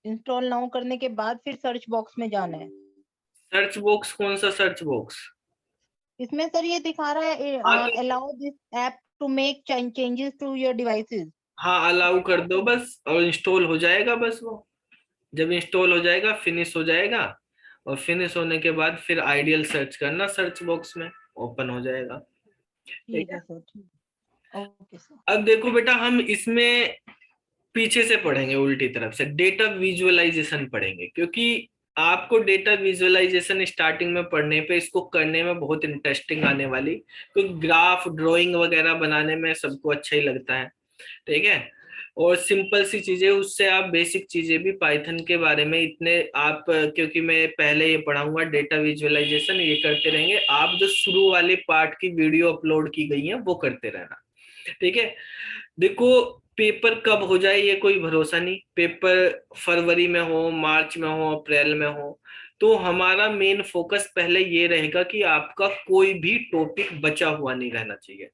इंस्टॉल नाउ करने के बाद फिर सर्च बॉक्स में जाना है? Search box? कौन सा सर्च बॉक्स? इसमें सर ये दिखा रहा है हाँ तो allow this app to make changes to your devices. हाँ, अलाउ कर दो बस, और इंस्टॉल हो जाएगा बस। वो जब इंस्टॉल हो जाएगा फिनिश हो जाएगा, और फिनिश होने के बाद फिर आइडियल सर्च करना सर्च बॉक्स में, ओपन हो जाएगा। ठीक है सर, ठीक है, ओके सर। अब देखो बेटा, हम इसमें पीछे से पढ़ेंगे, उल्टी तरफ से डेटा विजुअलाइजेशन पढ़ेंगे, क्योंकि आपको डेटा विजुअलाइजेशन स्टार्टिंग में पढ़ने पे इसको करने में बहुत इंटरेस्टिंग आने वाली, क्योंकि ग्राफ ड्राइंग वगैरह बनाने में सबको अच्छा ही लगता है। ठीक है, और सिंपल सी चीजें, उससे आप बेसिक चीजें भी पाइथन के बारे में इतने आप, क्योंकि मैं पहले ये पढ़ाऊंगा डेटा विजुअलाइजेशन, ये करते रहेंगे आप। जो शुरू वाले पार्ट की वीडियो अपलोड की गई है वो करते रहना। ठीक है, देखो पेपर कब हो जाए ये कोई भरोसा नहीं, पेपर फरवरी में हो, मार्च में हो, अप्रैल में हो, तो हमारा मेन फोकस पहले ये रहेगा कि आपका कोई भी टॉपिक बचा हुआ नहीं रहना चाहिए।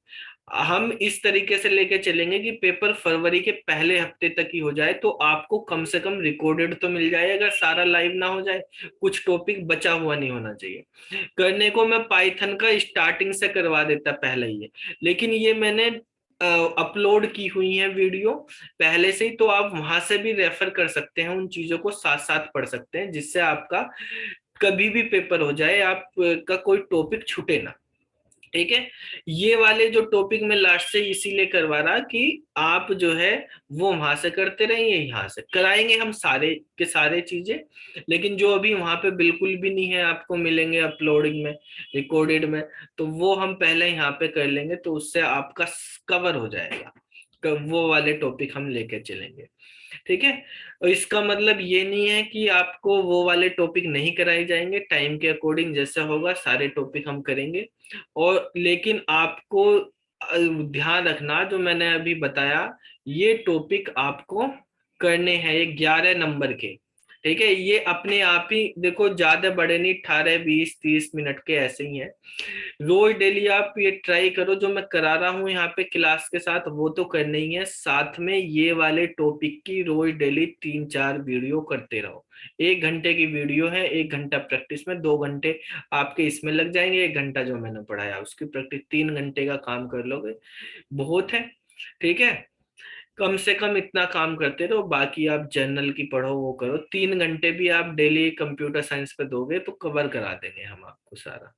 हम इस तरीके से लेके चलेंगे कि पेपर फरवरी के पहले हफ्ते तक ही हो जाए, तो आपको कम से कम रिकॉर्डेड तो मिल जाए, अगर सारा लाइव ना हो जाए, कुछ टॉपिक बचा हुआ नहीं होना चाहिए। करने को मैं पाइथन का स्टार्टिंग से करवा देता पहले ही है, लेकिन ये मैंने अपलोड की हुई है वीडियो पहले से ही, तो आप वहां से भी रेफर कर सकते हैं, उन चीजों को साथ साथ पढ़ सकते हैं, जिससे आपका कभी भी पेपर हो जाए आपका कोई टॉपिक छूटे ना। ठीक है, ये वाले जो टॉपिक में लास्ट से इसीलिए करवा रहा कि आप जो है वो वहां से करते रहिए, यहाँ से कराएंगे हम सारे के सारे चीजें, लेकिन जो अभी वहां पे बिल्कुल भी नहीं है आपको मिलेंगे अपलोडिंग में, रिकॉर्डेड में, तो वो हम पहले यहाँ पे कर लेंगे, तो उससे आपका कवर हो जाएगा, वो वाले टॉपिक हम लेके चलेंगे। ठीक है, और इसका मतलब ये नहीं है कि आपको वो वाले टॉपिक नहीं कराए जाएंगे, टाइम के अकॉर्डिंग जैसा होगा सारे टॉपिक हम करेंगे। और लेकिन आपको ध्यान रखना, जो मैंने अभी बताया ये टॉपिक आपको करने हैं, ये 11 नंबर के। ठीक है, ये अपने आप ही देखो, ज्यादा बड़े नहीं, 18, 20, 30 मिनट के ऐसे ही हैं। रोज डेली आप ये ट्राई करो, जो मैं करा रहा हूँ यहाँ पे क्लास के साथ वो तो करना ही है, साथ में ये वाले टॉपिक की रोज डेली 3-4 वीडियो करते रहो। 1 घंटे की वीडियो है, 1 घंटा प्रैक्टिस में, 2 घंटे आपके इसमें लग जाएंगे, 1 घंटा जो मैंने पढ़ाया उसकी प्रैक्टिस, 3 घंटे का काम कर लोगे, बहुत है। ठीक है, कम से कम इतना काम करते रहो, बाकी आप जर्नल की पढ़ो, वो करो। 3 घंटे भी आप डेली कंप्यूटर साइंस पे दोगे तो कवर करा देंगे हम आपको सारा।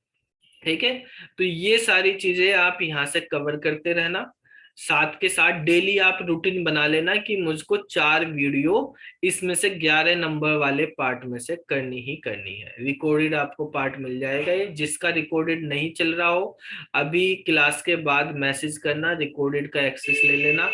ठीक है, तो ये सारी चीजें आप यहाँ से कवर करते रहना। साथ के साथ डेली आप रूटीन बना लेना कि मुझको 4 वीडियो इसमें से 11 नंबर वाले पार्ट में से करनी ही करनी है। रिकॉर्डेड आपको पार्ट मिल जाएगा, ये जिसका रिकॉर्डेड नहीं चल रहा हो अभी क्लास के बाद मैसेज करना, रिकॉर्डेड का एक्सेस ले लेना।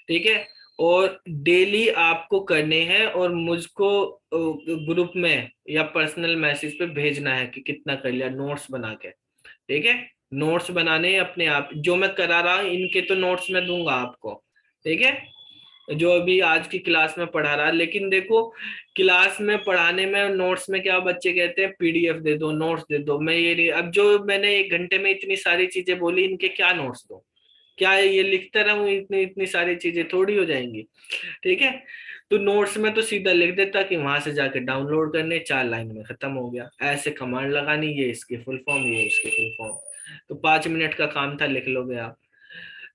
ठीक है, और डेली आपको करने हैं और मुझको ग्रुप में या पर्सनल मैसेज पे भेजना है कि कितना कर लिया, नोट्स बना के। ठीक है, नोट्स बनाने अपने आप, जो मैं करा रहा हूँ इनके तो नोट्स मैं दूंगा आपको। ठीक है, जो अभी आज की क्लास में पढ़ा रहा, लेकिन देखो क्लास में पढ़ाने में नोट्स में क्या बच्चे कहते हैं, पीडीएफ दे दो, नोट्स दे दो। मैं ये नहीं, अब जो मैंने 1 घंटे में इतनी सारी चीजें बोली, इनके क्या नोट्स दो, क्या ये लिखता रहूं, इतनी इतनी सारी चीजें थोड़ी हो जाएंगी। ठीक है, तो नोट्स में तो सीधा लिख देता कि वहां से जाके डाउनलोड करने, 4 लाइन में खत्म हो गया। ऐसे कमांड लगानी, ये इसकी फुल फॉर्म, ये उसकी फुल फॉर्म, तो 5 मिनट का काम था, लिख लोगे आप।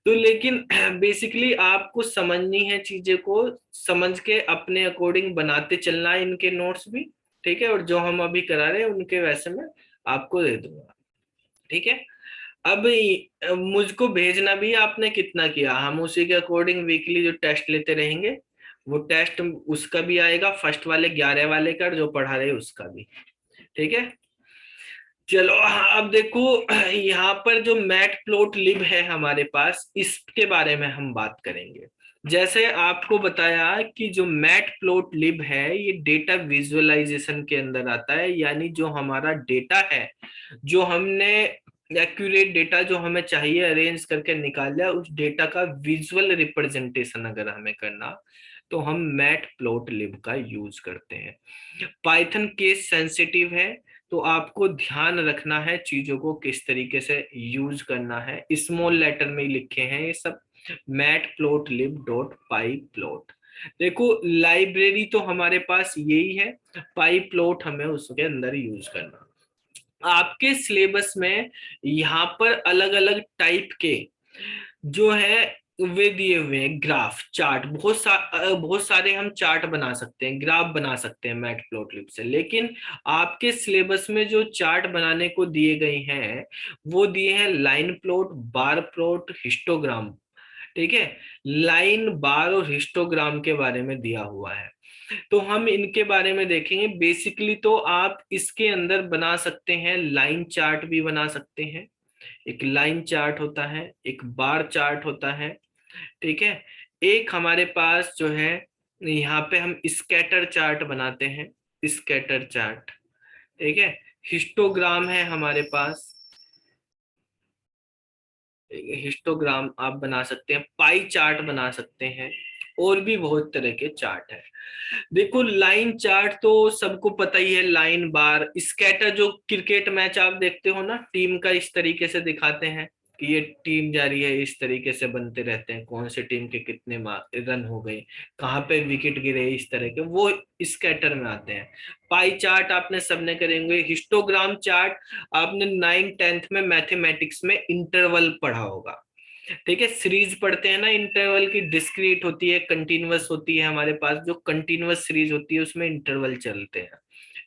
तो लेकिन बेसिकली आपको समझनी है चीजें को, समझ के अपने अकॉर्डिंग बनाते चलना है इनके नोट्स भी। ठीक है, और जो हम अभी करा रहे हैं उनके वैसे मैं आपको दे दूंगा। ठीक है, अब मुझको भेजना भी आपने कितना किया, हम उसी के अकॉर्डिंग वीकली जो टेस्ट लेते रहेंगे, वो टेस्ट उसका भी आएगा, फर्स्ट वाले 11 वाले का जो पढ़ा रहे उसका भी। ठीक है, चलो अब देखो, यहाँ पर जो मैटप्लोटलिब है हमारे पास, इसके बारे में हम बात करेंगे। जैसे आपको बताया कि जो मैटप्लोटलिब है ये डेटा विजुअलाइजेशन के अंदर आता है, यानी जो हमारा डेटा है, जो हमने एक्यूरेट डेटा जो हमें चाहिए अरेंज करके निकाल लिया, उस डेटा का विजुअल रिप्रेजेंटेशन अगर हमें करना तो हम मैटप्लोटलिब का यूज करते हैं। पाइथन केस सेंसिटिव है, तो आपको ध्यान रखना है चीजों को किस तरीके से यूज करना है। स्मॉल लेटर में ही लिखे हैं ये सब, matplotlib.pyplot। देखो लाइब्रेरी तो हमारे पास यही है, pyplot हमें उसके अंदर यूज करना। आपके सिलेबस में यहाँ पर अलग अलग टाइप के जो है वे दिए हुए हैं, ग्राफ, चार्ट, बहुत सारे हम चार्ट बना सकते हैं, ग्राफ बना सकते हैं मैटप्लोटलिब से। लेकिन आपके सिलेबस में जो चार्ट बनाने को दिए गए हैं वो दिए हैं line plot, bar plot, histogram. ठीक है, लाइन, बार और हिस्टोग्राम के बारे में दिया हुआ है, तो हम इनके बारे में देखेंगे। बेसिकली तो आप इसके अंदर बना सकते हैं, लाइन चार्ट भी बना सकते हैं, एक लाइन चार्ट होता है, एक बार चार्ट होता है। ठीक है, एक हमारे पास जो है यहाँ पे हम स्कैटर चार्ट बनाते हैं, स्कैटर चार्ट। ठीक है, हिस्टोग्राम है हमारे पास, हिस्टोग्राम आप बना सकते हैं, पाई चार्ट बना सकते हैं, और भी बहुत तरह के चार्ट है। देखो लाइन चार्ट तो सबको पता ही है, लाइन, बार, स्कैटर जो क्रिकेट मैच आप देखते हो ना, टीम का इस तरीके से दिखाते हैं कि ये टीम जा रही है, इस तरीके से बनते रहते हैं, कौन से टीम के कितने रन हो गए, कहाँ पे विकेट गिरे, इस तरह के वो स्कैटर में आते हैं। पाई चार्ट आपने सबने करेंगे। हिस्टोग्राम चार्ट आपने 9th 10th में मैथमेटिक्स में इंटरवल पढ़ा होगा। ठीक है, सीरीज पढ़ते हैं ना, इंटरवल की डिस्क्रीट होती है, कंटिन्यूअस होती है, हमारे पास जो कंटिन्यूअस सीरीज होती है उसमें इंटरवल चलते हैं।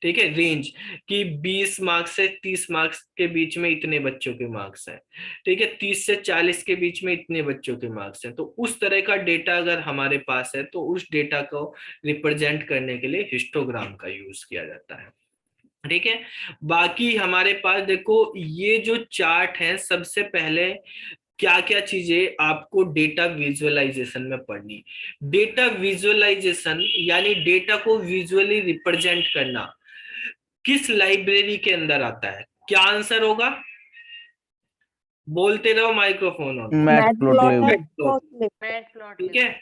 ठीक है, रेंज कि 20 मार्क्स से 30 मार्क्स के बीच में इतने बच्चों के मार्क्स हैं। ठीक है, 30 से 40 के बीच में इतने बच्चों के मार्क्स हैं। तो उस तरह का डेटा अगर हमारे पास है तो उस डेटा को रिप्रेजेंट करने के लिए हिस्टोग्राम का यूज किया जाता है। ठीक है, बाकी हमारे पास देखो ये जो चार्ट है, सबसे पहले क्या क्या चीजें आपको डेटा विजुअलाइजेशन में पढ़नी। डेटा विजुअलाइजेशन यानी डेटा को विजुअली रिप्रेजेंट करना किस लाइब्रेरी के अंदर आता है? क्या आंसर होगा? बोलते रहो, माइक्रोफोन ऑन। मैटप्लोटलिब। ठीक है,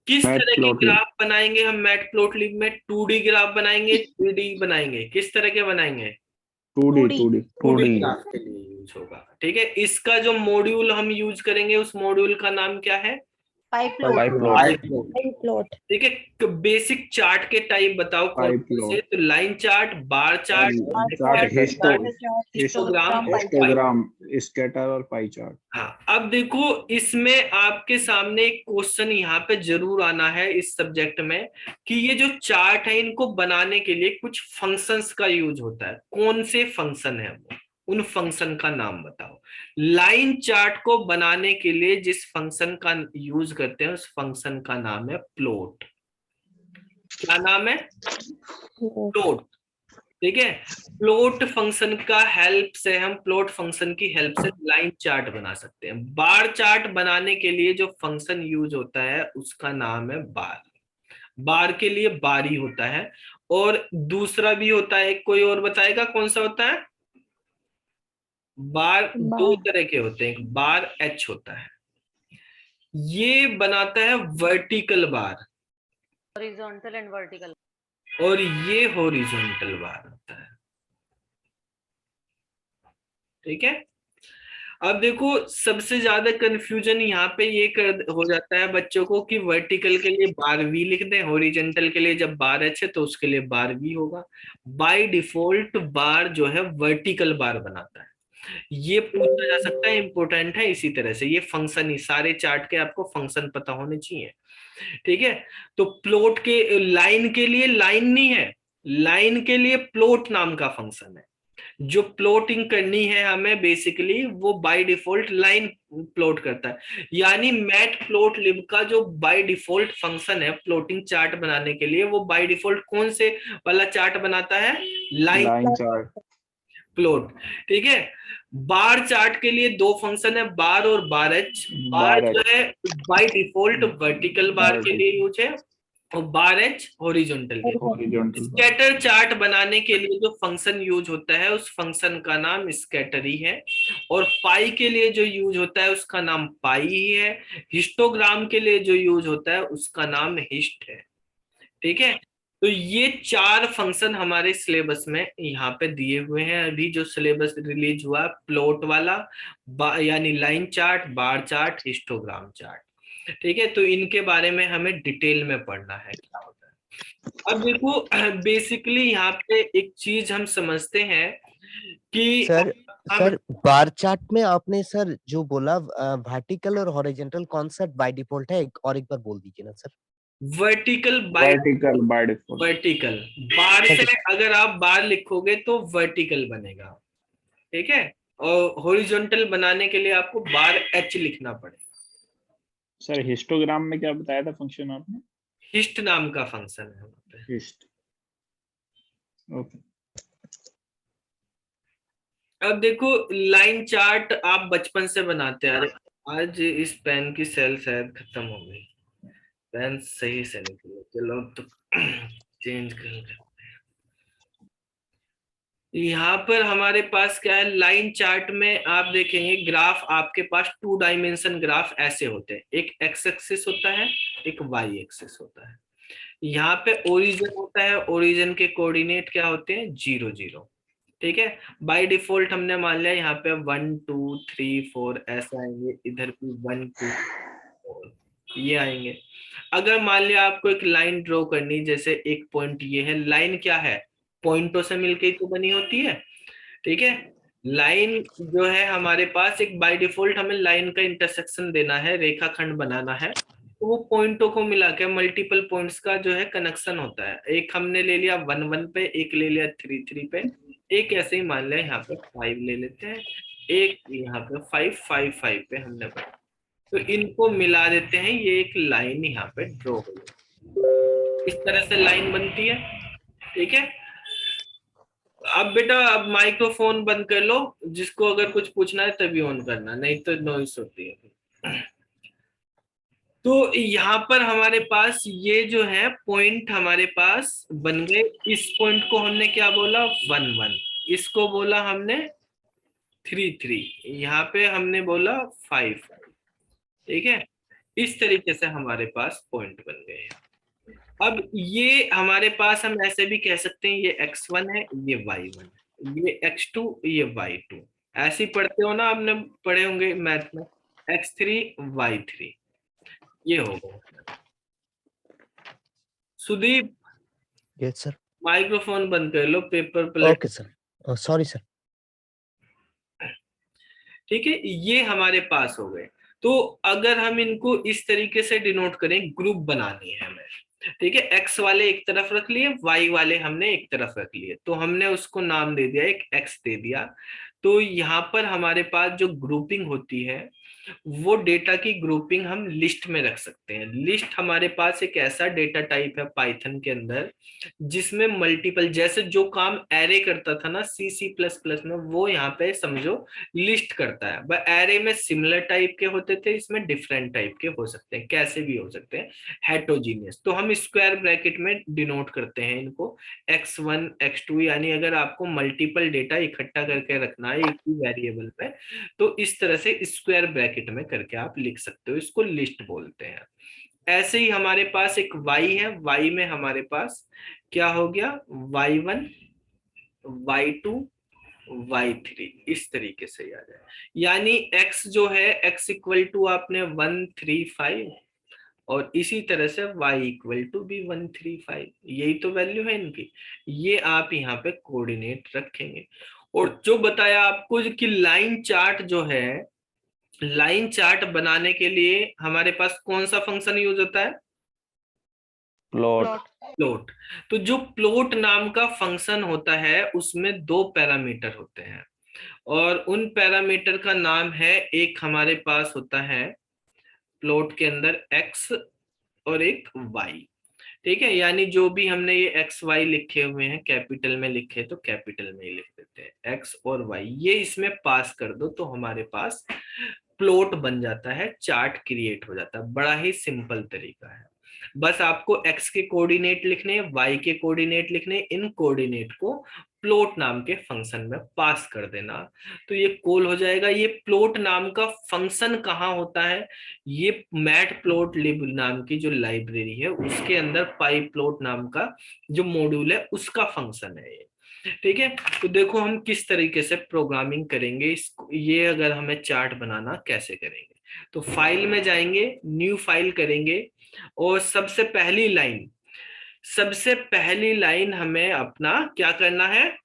किस तरह के Matplotlib। ग्राफ बनाएंगे हम मैटप्लॉटलिब में? 2D ग्राफ बनाएंगे, 3D बनाएंगे, किस तरह के बनाएंगे? 2D 2D ग्राफ के लिए यूज होगा। ठीक है, इसका जो मॉड्यूल हम यूज करेंगे उस मॉड्यूल का नाम क्या है? पाइप्लॉट। ठीक है, बेसिक चार्ट के टाइप बताओ कौन से? तो line chart, bar chart, histogram, histogram, scatter और पाई चार्ट। हाँ, अब देखो इसमें आपके सामने एक क्वेश्चन यहाँ पे जरूर आना है इस सब्जेक्ट में कि ये जो चार्ट है इनको बनाने के लिए कुछ फंक्शंस का यूज होता है। कौन से फंक्शन है वो? उन फंक्शन का नाम बताओ। लाइन चार्ट को बनाने के लिए जिस फंक्शन का यूज करते हैं उस फंक्शन का नाम है प्लॉट। क्या नाम है? प्लॉट। ठीक है, प्लॉट फंक्शन का हेल्प से हम प्लॉट फंक्शन की हेल्प से लाइन चार्ट बना सकते हैं। बार चार्ट बनाने के लिए जो फंक्शन यूज होता है उसका नाम है बार। बार के लिए बारी होता है, और दूसरा भी होता है, कोई और बताएगा कौन सा होता है? बार दो तरह के होते हैं, एक बार एच होता है, ये बनाता है vertical bar, horizontal and vertical, और ये हॉरिजॉन्टल बार होता है। ठीक है, अब देखो सबसे ज्यादा कंफ्यूजन यहाँ पे ये हो जाता है बच्चों को कि वर्टिकल के लिए बार वी लिख दें, हॉरिजॉन्टल के लिए जब बार एच है तो उसके लिए बार वी होगा। बाय डिफॉल्ट बार जो है वर्टिकल बार बनाता है। ये पूछा जा सकता है, इंपॉर्टेंट है। इसी तरह से ये फंक्शन ही, सारे चार्ट के आपको फंक्शन पता होने चाहिए। ठीक है, तो प्लॉट के लाइन के लिए लाइन नहीं है, लाइन के लिए प्लॉट नाम का फंक्शन है। जो प्लॉटिंग करनी है हमें बेसिकली वो बाय डिफॉल्ट लाइन प्लॉट करता है। यानी मैटप्लॉटलिब का जो बाय डिफॉल्ट फंक्शन है प्लॉटिंग चार्ट बनाने के लिए, वो बाय डिफॉल्ट कौन से वाला चार्ट बनाता है? Line chart, plot. ठीक है, बार चार्ट के लिए दो फंक्शन है, बार और बार एच। बार बार जो है बाय डिफॉल्ट वर्टिकल बार के लिए यूज है, और बार एच हॉरिजॉन्टल के लिए। हॉरिजॉन्टल। स्कैटर चार्ट बनाने के लिए जो फंक्शन यूज होता है उस फंक्शन का नाम स्कैटर ही है, और पाई के लिए जो यूज होता है उसका नाम पाई ही है। हिस्टोग्राम के लिए जो यूज होता है उसका नाम हिस्ट है। ठीक है, तो ये चार फंक्शन हमारे सिलेबस में यहाँ पे दिए हुए हैं। अभी जो सिलेबस रिलीज हुआ प्लॉट वाला, यानी line chart, bar chart, histogram chart. ठीक है, तो इनके बारे में हमें डिटेल में पढ़ना है क्या होता है। अब देखो बेसिकली यहाँ पे एक चीज हम समझते हैं कि सर बार चार्ट में आपने सर जो बोला वर्टिकल और हॉरिजॉन्टल कॉन्सेप्ट बाय डिफॉल्ट है, और एक बार बोल दीजिए ना sir. Vertical by default. Vertical bar से अगर आप बार लिखोगे तो वर्टिकल बनेगा। ठीक है, और हॉरिजॉन्टल बनाने के लिए आपको बार एच लिखना पड़ेगा। सर हिस्टोग्राम में क्या बताया था फंक्शन आपने? हिस्ट नाम का फंक्शन है। Hist, okay. अब देखो लाइन चार्ट आप बचपन से बनाते आ रहे। आज इस पेन की सेल शायद खत्म हो गई, पेन सही से निकले, चलो तो चेंज कर लेते हैं। यहाँ पर हमारे पास क्या है, लाइन चार्ट में आप देखेंगे ग्राफ आपके पास 2 डायमेंशन ग्राफ ऐसे होते हैं। एक एक्स एक्सिस होता है, एक वाई एक्सिस होता है। यहाँ पे ओरिजिन होता है, ओरिजिन के कोऑर्डिनेट क्या होते हैं? 0 0। ठीक है, बाय डिफॉल्ट हमने मान लिया यहाँ पे 1 2 3 4 ऐसा आएंगे, इधर भी 1 2 4 ये आएंगे। अगर मान लिया आपको एक लाइन ड्रॉ करनी, जैसे एक पॉइंट ये है, लाइन क्या है? पॉइंटों से मिलके तो बनी होती है। ठीक है, लाइन जो है हमारे पास एक बाय डिफॉल्ट हमें लाइन का इंटरसेक्शन देना है, रेखाखंड बनाना है, तो वो पॉइंटों को मिला के मल्टीपल पॉइंट्स का जो है कनेक्शन होता है। एक हमने ले लिया 1 1 पे, एक ले लिया 3 3 पे, एक ऐसे ही मान लिया यहाँ पे 5 ले लेते हैं, एक यहाँ पे 5 5 5 पे हमने बनाया, तो इनको मिला देते हैं, ये एक लाइन यहाँ पे ड्रॉ हो जाती है। इस तरह से लाइन बनती है। ठीक है, अब बेटा अब माइक्रोफोन बंद कर लो, जिसको अगर कुछ पूछना है तभी ऑन करना, नहीं तो नॉइस होती है। तो यहाँ पर हमारे पास ये जो है पॉइंट हमारे पास बन गए। इस पॉइंट को हमने क्या बोला? 1 1, इसको बोला हमने 3 3, यहाँ पे हमने बोला 5 5। ठीक है, इस तरीके से हमारे पास पॉइंट बन गए हैं। अब ये हमारे पास हम ऐसे भी कह सकते हैं, ये x1 है, ये y1 है, ये x2, ये y2। ऐसे ही पढ़ते हो ना, आपने पढ़े होंगे मैथ में, x3 y3, ये होगा। Sudeep, yes sir. माइक्रोफोन बंद कर लो, paper plate. Okay sir, sorry sir. ठीक है, ये हमारे पास हो गए। तो अगर हम इनको इस तरीके से डिनोट करें, ग्रुप बनानी है हमें, ठीक है, एक्स वाले एक तरफ रख लिए, वाई वाले हमने एक तरफ रख लिए, तो हमने उसको नाम दे दिया, एक एक्स दे दिया। तो यहाँ पर हमारे पास जो ग्रुपिंग होती है, वो डेटा की ग्रुपिंग हम लिस्ट में रख सकते हैं। लिस्ट हमारे पास एक ऐसा डेटा टाइप है पाइथन के अंदर, जिसमें मल्टीपल, जैसे जो काम एरे करता था ना C++ में, वो यहाँ पे समझो लिस्ट करता है। वह एरे में सिमिलर टाइप के होते थे, इसमें डिफरेंट टाइप के हो सकते हैं, कैसे भी हो सकते हैं, हेटेरोजीनियस। तो हम स्क्वायर ब्रैकेट में डिनोट करते हैं इनको, x1 x2, यानी अगर आपको मल्टीपल डेटा इकट्ठा करके रखना है एक ही वेरिएबल पे, तो इस तरह से स्क्वायर ब्रैकेट में करके आप लिख सकते हो, इसको लिस्ट बोलते हैं। ऐसे ही हमारे पास एक y है, y में हमारे पास क्या हो गया, y1 y2 y3, इस तरीके से याद है। यानी x जो है, x इक्वल टू आपने 1 3 5, और इसी तरह से y इक्वल टू भी 1 3 5, यही तो वैल्यू है इनकी। ये आप यहाँ पे कोऑर्डिनेट रखेंगे। और जो बताया आपको कि लाइन चार्ट जो है, लाइन चार्ट बनाने के लिए हमारे पास कौन सा फंक्शन यूज होता है, प्लॉट। प्लॉट। तो जो प्लॉट नाम का फंक्शन होता है, उसमें 2 पैरामीटर होते हैं, और उन पैरामीटर का नाम है, एक हमारे पास होता है प्लॉट के अंदर x और एक y। ठीक है, यानी जो भी हमने ये एक्स वाई लिखे हुए हैं कैपिटल में लिखे, तो कैपिटल में ही लिख देते हैं एक्स और वाई, ये इसमें पास कर दो तो हमारे पास प्लॉट बन जाता है, चार्ट क्रिएट हो जाता है। बड़ा ही सिंपल तरीका है। बस आपको x के कोऑर्डिनेट लिखने, y के कोऑर्डिनेट लिखने, इन कोऑर्डिनेट को प्लॉट नाम के फंक्शन में पास कर देना, तो ये कॉल हो जाएगा। ये प्लॉट नाम का फंक्शन कहाँ होता है, ये मैटप्लॉटलिब नाम की जो लाइब्रेरी है, उसके अंदर पाईप्लॉट नाम का जो मॉड्यूल है, उसका फंक्शन है ये। ठीक है, तो देखो हम किस तरीके से प्रोग्रामिंग करेंगे इसको, ये अगर हमें चार्ट बनाना कैसे करेंगे। तो फाइल में जाएंगे, न्यू फाइल करेंगे, और सबसे पहली लाइन हमें अपना क्या करना है,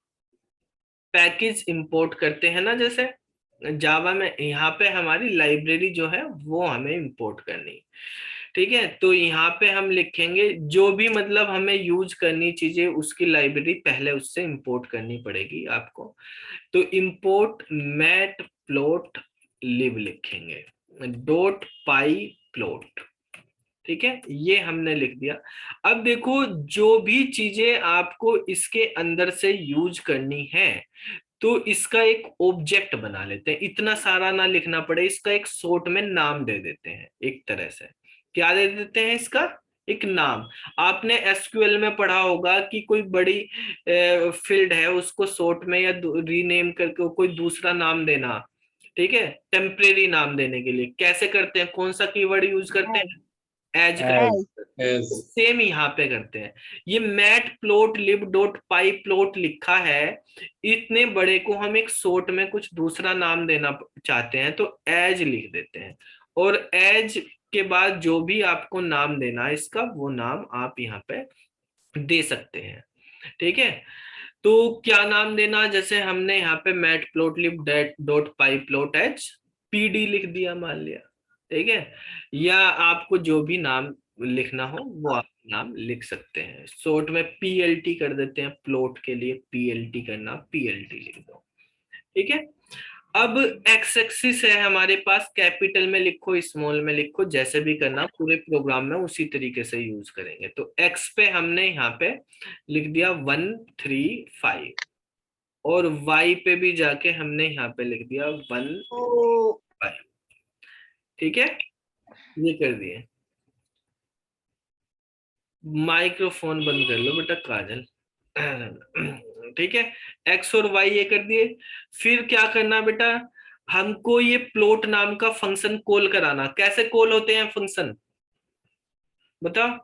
पैकेज इंपोर्ट करते हैं ना, जैसे जावा में, यहाँ पे हमारी लाइब्रेरी जो है वो हमें इंपोर्ट करनी। ठीक है, तो यहाँ पे हम लिखेंगे जो भी मतलब हमें यूज करनी चीजें, उसकी लाइब्रेरी पहले उससे इंपोर्ट करनी पड़ेगी आपको। तो इंपोर्ट मैटप्लॉटलिब लिखेंगे, .pyplot। ठीक है, ये हमने लिख दिया। अब देखो, जो भी चीजें आपको इसके अंदर से यूज करनी है, तो इसका एक ऑब्जेक्ट बना लेते हैं, इतना सारा ना लिखना पड़े, इसका एक शॉर्ट में नाम दे देते हैं। एक तरह से क्या दे देते हैं, इसका एक नाम। आपने एसक्यूएल में पढ़ा होगा कि कोई बड़ी फील्ड है, उसको शॉर्ट में या रीनेम करके कोई दूसरा नाम देना। ठीक है, टेम्परेरी नाम देने के लिए कैसे करते हैं, कौन सा कीवर्ड यूज करते हैं, एज का। सेम यहाँ पे करते हैं। ये मैटप्लॉटलिब.pyplot लिखा है, इतने बड़े को हम एक शॉर्ट में कुछ दूसरा नाम देना चाहते हैं, तो एज लिख देते हैं, और एज के बाद जो भी आपको नाम देना है इसका, वो नाम आप यहाँ पे दे सकते हैं। ठीक है, तो क्या नाम देना, जैसे हमने यहाँ पे मैटप्लॉटलिब.pyplot एज PD लिख दिया मान लिया। ठीक है, या आपको जो भी नाम लिखना हो वो आप नाम लिख सकते हैं। शॉर्ट में PLT कर देते हैं, प्लॉट के लिए PLT करना, PLT लिख दो। ठीक है, अब एक्स एक्सिस है हमारे पास, कैपिटल में लिखो स्मॉल में लिखो, जैसे भी करना, पूरे प्रोग्राम में उसी तरीके से यूज करेंगे। तो एक्स पे हमने यहाँ पे लिख दिया 1 3 5, और वाई पे भी जाके हमने यहाँ पे लिख दिया 1 5। ठीक है, ये कर दिए। माइक्रोफोन बंद कर लो बेटा काजल। ठीक है, एक्स और वाई ये कर दिए। फिर क्या करना बेटा, हमको ये प्लॉट नाम का फंक्शन कॉल कराना। कैसे कॉल होते हैं फंक्शन बताओ?